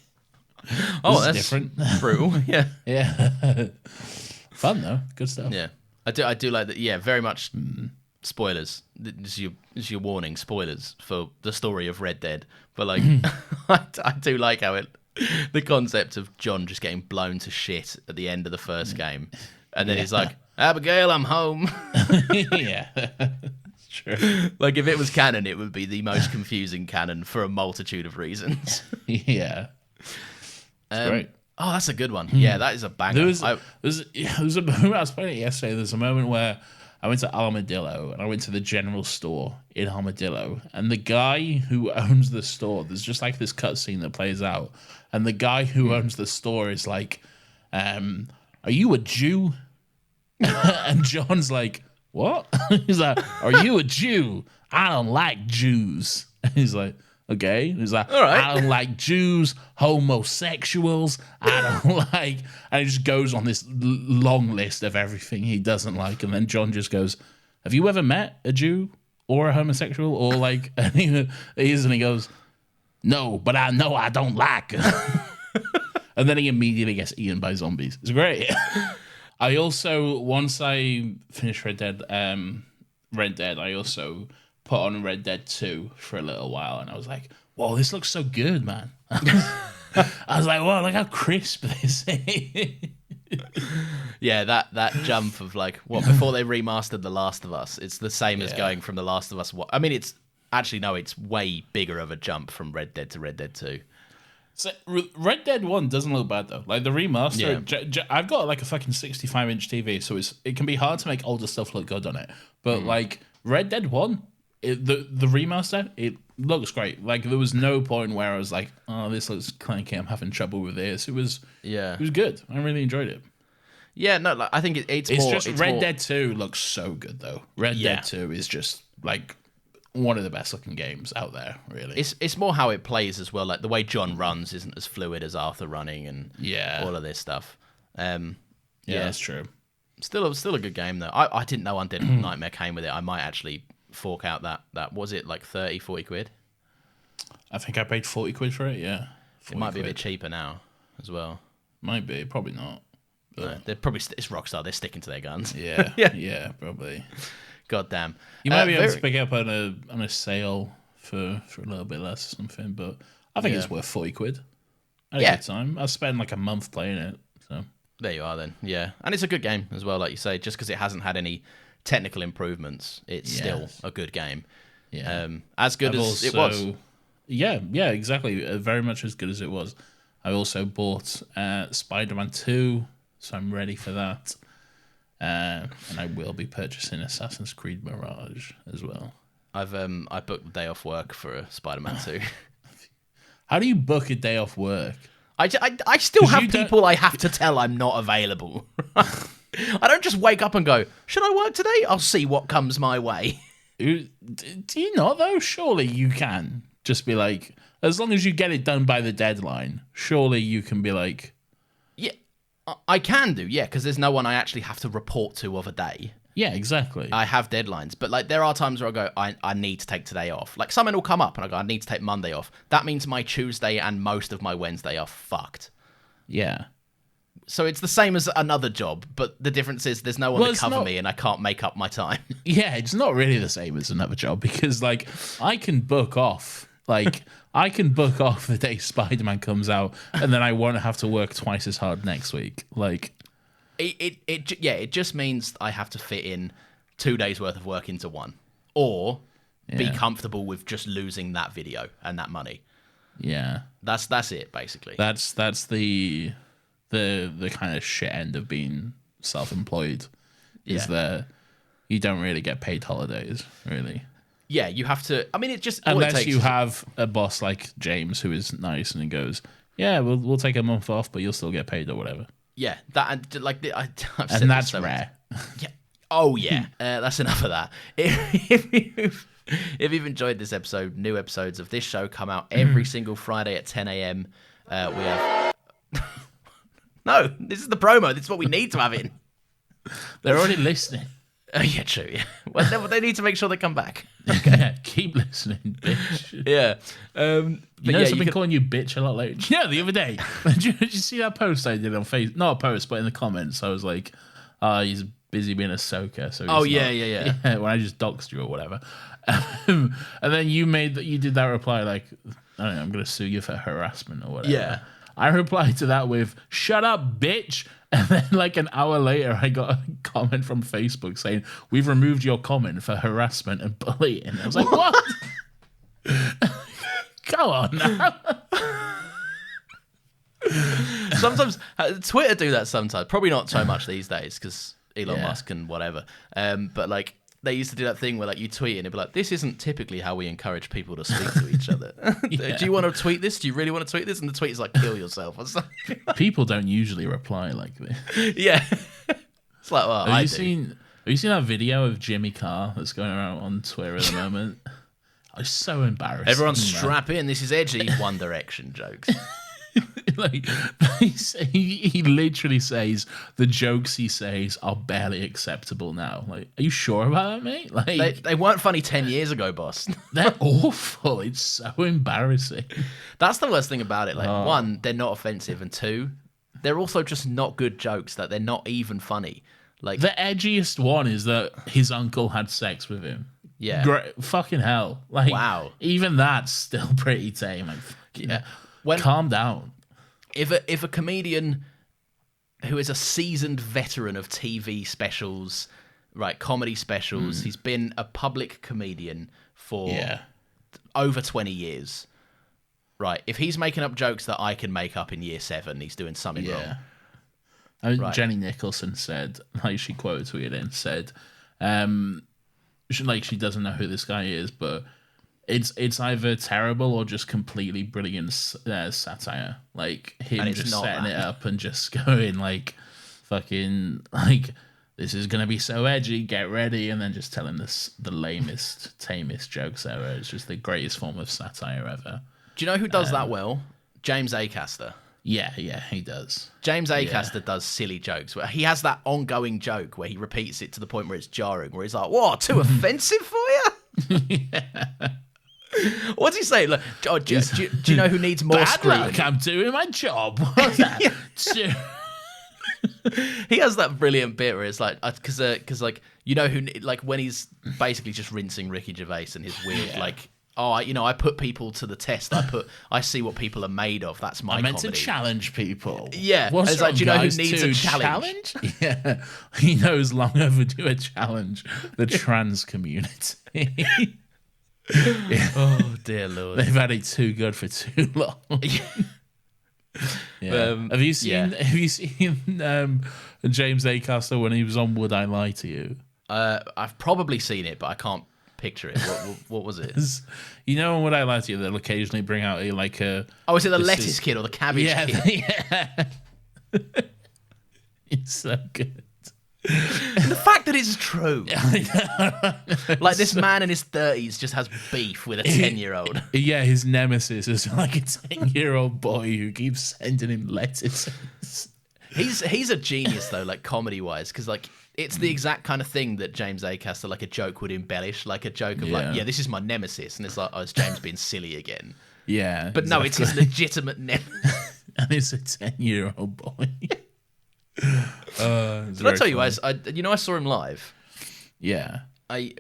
Oh, This that's is different. brutal. Yeah. Yeah. Fun though. Good stuff. Yeah. I do like that. Yeah, very much spoilers. This is your warning, spoilers for the story of Red Dead. But like, I do like how the concept of John just getting blown to shit at the end of the first game. And then he's like, Abigail, I'm home. Yeah. It's true. Like, if it was canon, it would be the most confusing canon for a multitude of reasons. Yeah. Great. Oh, that's a good one. Yeah, that is a banger. There was a moment, I was playing it yesterday, there's a moment where I went to Armadillo and I went to the general store in Armadillo, and the guy who owns the store, there's just like this cutscene that plays out, and the guy who owns the store is like, are you a Jew? And John's like, what? He's like, are you a Jew? I don't like Jews. And he's like, okay. He's like, all right. I don't like Jews, homosexuals. I don't like. And he just goes on this long list of everything he doesn't like. And then John just goes, have you ever met a Jew or a homosexual? Or like, and he goes, no, but I know I don't like her. And then he immediately gets eaten by zombies. It's great. I also, once I finished Red Dead, I also put on Red Dead 2 for a little while, and I was like, whoa, this looks so good, man. I was like, whoa, look how crisp this is. Yeah, that jump of like, what, before they remastered The Last of Us, it's the same as going from The Last of Us. I mean, it's actually, no, it's way bigger of a jump from Red Dead to Red Dead 2. So Red Dead 1 doesn't look bad, though. Like, the remaster, I've got like a fucking 65-inch TV, so it can be hard to make older stuff look good on it. But like, Red Dead 1, the remaster, it looks great. Like, there was no point where I was like, oh, this looks clunky, I'm having trouble with this. It was good. I really enjoyed it. Yeah, no, like, I think it's more... Red Dead 2 looks so good, though. Red Dead 2 is just, like, one of the best looking games out there, really. It's more how it plays as well. Like, the way John runs isn't as fluid as Arthur running and all of this stuff. Yeah, that's true. Still a good game, though. I didn't know Undead Nightmare came with it. I might actually fork out that was it like 30, 40 quid? I think I paid 40 quid for it, yeah. It might be a bit cheaper now as well. Might be, probably not. No, they're probably it's Rockstar. They're sticking to their guns. Yeah, yeah, probably. God damn. You might be able to pick up on a sale for a little bit less or something, but I think it's worth 40 quid. I had a good time. I spent like a month playing it. So there you are then. Yeah, and it's a good game as well, like you say. Just because it hasn't had any technical improvements, it's still a good game. Yeah, as good as it was. Yeah, exactly. Very much as good as it was. I also bought Spider-Man 2, so I'm ready for that. And I will be purchasing Assassin's Creed Mirage as well. I booked the day off work for a Spider-Man 2. How do you book a day off work? I still have people I have to tell I'm not available. I don't just wake up and go, should I work today? I'll see what comes my way. Do you not, though? Surely you can just be like, as long as you get it done by the deadline, surely you can be like... Yeah, I can do, yeah, because there's no one I actually have to report to of a day. Yeah, exactly. I have deadlines, but like there are times where I go, I need to take today off. Like something will come up and I go, I need to take Monday off. That means my Tuesday and most of my Wednesday are fucked. Yeah. So it's the same as another job, but the difference is there's no one to cover me and I can't make up my time. Yeah, it's not really the same as another job because like I can book off. Like I can book off the day Spider-Man comes out and then I won't have to work twice as hard next week. Like it just means I have to fit in 2 days worth of work into one, or be comfortable with just losing that video and that money. Yeah, that's it basically. That's the kind of shit end of being self-employed. Is that you don't really get paid holidays, really. Yeah, you have to. I mean, it just unless you have a boss like James who is nice and he goes, "Yeah, we'll take a month off, but you'll still get paid or whatever." Yeah, that and like I've and that's rare. Yeah, Oh yeah, that's enough of that. If you've enjoyed this episode, new episodes of this show come out every single Friday at 10 a.m. We have no. This is the promo. This is what we need to have in. They're already listening. Yeah, true. Yeah, well, they need to make sure they come back. Okay, keep listening, bitch. Yeah. You notice I've been calling you bitch a lot lately. Yeah, the other day, did you see that post I did on Facebook? Not a post, but in the comments, I was like, he's busy being a soaker. So yeah. When I just doxed you or whatever. And then you did that reply like, I don't know, I'm going to sue you for harassment or whatever. Yeah. I replied to that with, shut up, bitch. And then like an hour later, I got a comment from Facebook saying, we've removed your comment for harassment and bullying. I was like, what? Go on now. Sometimes Twitter do that sometimes. Probably not so much these days because Elon Musk and whatever. But like they used to do that thing where like you tweet and it'd be like, this isn't typically how we encourage people to speak to each other. Do you want to tweet this? Do you really want to tweet this? And the tweet is like, kill yourself or something. People don't usually reply like this. Yeah. It's like, well, have you seen that video of Jimmy Carr that's going around on Twitter at the moment? It's so embarrassing. Everyone strap in. This is edgy. One Direction jokes. Like he literally says the jokes he says are barely acceptable now. Like, are you sure about that, mate? Like they weren't funny 10 years ago, boss. They're awful. It's so embarrassing. That's the worst thing about it. Like, one, they're not offensive, and two, they're also just not good jokes. That they're not even funny. Like the edgiest one is that his uncle had sex with him. Yeah, great, fucking hell. Like, wow. Even that's still pretty tame. Like, calm down. If a comedian who is a seasoned veteran of TV specials, right, comedy specials, he's been a public comedian for over 20 years, right? If he's making up jokes that I can make up in year 7, he's doing something wrong. I mean, right. Jenny Nicholson said, like she quote tweeted and said, she doesn't know who this guy is, but it's either terrible or just completely brilliant satire. Like him just setting it up and just going like, fucking like, this is gonna be so edgy, get ready, and then just telling the lamest, tamest jokes ever. It's just the greatest form of satire ever. Do you know who does that well? James Acaster. Yeah, he does. James Acaster does silly jokes. Where he has that ongoing joke where he repeats it to the point where it's jarring, where he's like, "What? Too offensive for you?" What's he say? Like, do you know who needs more scrutiny? Luck, I'm doing my job. What's that? He has that brilliant bit where it's like, because like, you know who, like when he's basically just rinsing Ricky Gervais and his weird like, I put people to the test. I see what people are made of. That's my meant comedy. To challenge people. Yeah, it's like, do you know who needs a challenge? Yeah, he knows long overdue a challenge. The trans community. Yeah. Oh dear Lord, they've had it too good for too long. Yeah. Have you seen James Acaster when he was on Would I Lie to You? I've probably seen it, but I can't picture it. What was it? You know, when Would I Lie to You, they'll occasionally bring out a Oh, is it the lettuce kid or the cabbage kid? Yeah. It's so good. And the fact that it's true. Like this man in his 30s just has beef with a 10-year-old. Yeah, his nemesis is like a 10-year-old boy who keeps sending him letters. He's a genius though, like comedy-wise, because like it's the exact kind of thing that James Acaster, like a joke would embellish, like a joke of like, this is my nemesis, and it's like, it's James being silly again. Yeah, but no, it's his legitimate nemesis, and it's a 10-year-old boy. Did I tell you, I saw him live. Yeah.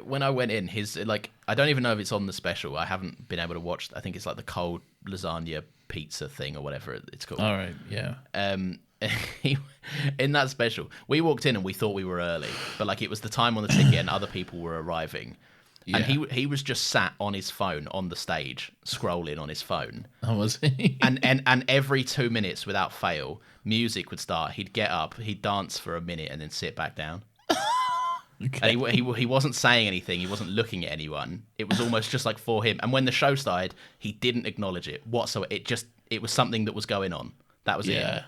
When I went in, his like, I don't even know if it's on the special. I haven't been able to watch. I think it's like the cold lasagna pizza thing or whatever it's called. All right, yeah. In that special, we walked in and we thought we were early, but like it was the time on the ticket and other people were arriving. Yeah. And he was just sat on his phone on the stage, scrolling on his phone. Oh, was he? and every 2 minutes, without fail, music would start. He'd get up, he'd dance for a minute, and then sit back down. Okay. And he wasn't saying anything. He wasn't looking at anyone. It was almost just like for him. And when the show started, he didn't acknowledge it whatsoever. It was something that was going on. That was it.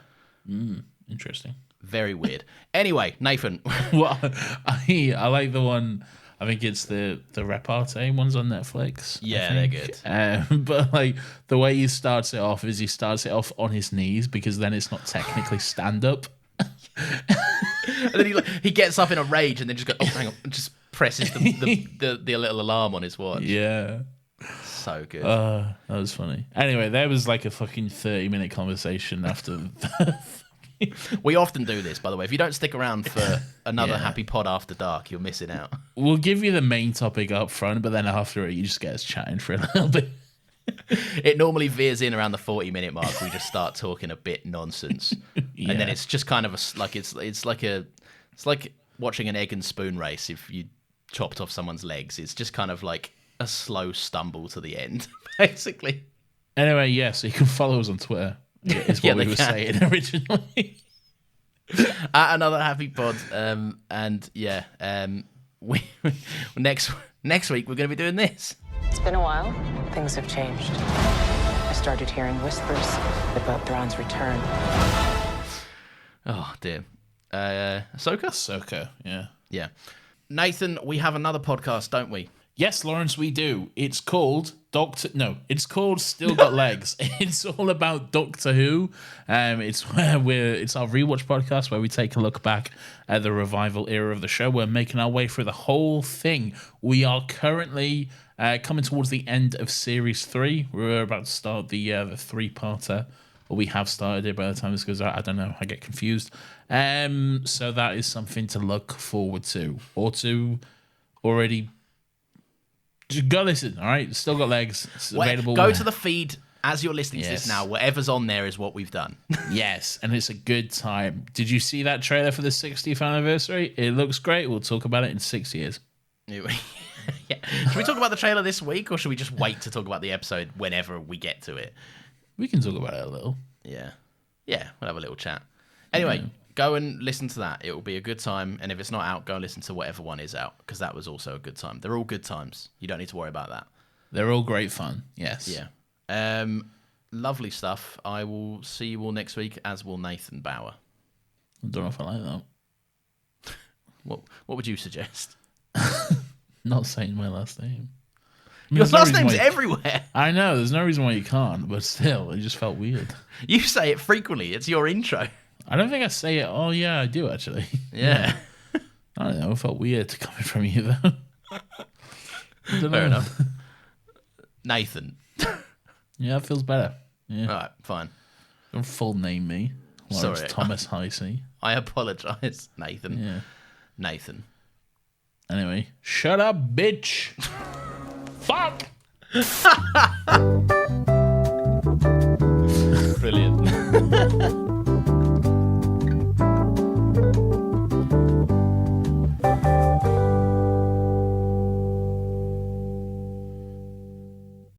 Interesting. Very weird. Anyway, Nathan. Well, I like the one. I think it's the repartee ones on Netflix. Yeah, they're good. But like the way he starts it off is he starts it off on his knees because then it's not technically stand up. And then he gets up in a rage and then just goes, oh, hang on, and just presses the little alarm on his watch. Yeah. So good. That was funny. Anyway, there was like a fucking 30-minute conversation after. We often do this, by the way. If you don't stick around for another happy pod after dark, you're missing out. We'll give you the main topic up front, but then after it, you just get us chatting for a little bit. It normally veers in around the 40-minute mark. We just start talking a bit nonsense, and then it's just kind of it's like watching an egg and spoon race. If you chopped off someone's legs, it's just kind of like a slow stumble to the end, basically. Anyway, so you can follow us on Twitter. Is what we were saying originally. At another happy pod, we next week we're going to be doing this. It's been a while. Things have changed. I started hearing whispers about Thrawn's return. Oh dear. Ahsoka? Ahsoka, yeah. Yeah. Nathan, we have another podcast, don't we? Yes, Lawrence, we do. It's called it's called Still Got Legs. It's all about Doctor Who. It's our rewatch podcast where we take a look back at the revival era of the show. We're making our way through the whole thing. We are currently coming towards the end of series 3. We're about to start the 3-parter. Or we have started it by the time this goes out. I don't know. I get confused. So that is something to look forward to. Or to already... Just go listen, all right? Still Got Legs. It's available. Go to the feed as you're listening to this now. Whatever's on there is what we've done. Yes, and it's a good time. Did you see that trailer for the 60th anniversary? It looks great. We'll talk about it in 6 years. Yeah. Should we talk about the trailer this week, or should we just wait to talk about the episode whenever we get to it? We can talk about it a little. Yeah, we'll have a little chat. Anyway, go and listen to that. It will be a good time. And if it's not out, go and listen to whatever one is out, because that was also a good time. They're all good times. You don't need to worry about that. They're all great fun. Yes. Yeah. Lovely stuff. I will see you all next week, as will Nathan Bauer. I don't know if I like that. What would you suggest? Not saying my last name. Your last name's everywhere. I know. There's no reason why you can't, but still, it just felt weird. You say it frequently. It's your intro. I don't think I say it. Oh, yeah, I do, actually. Yeah. I don't know. It felt weird coming from you, though. Fair enough. Nathan. Yeah, it feels better. Yeah. All right, fine. Don't full name me. Lawrence Sorry. Thomas Heisey. I apologise, Nathan. Yeah. Nathan. Anyway, shut up, bitch. Fuck.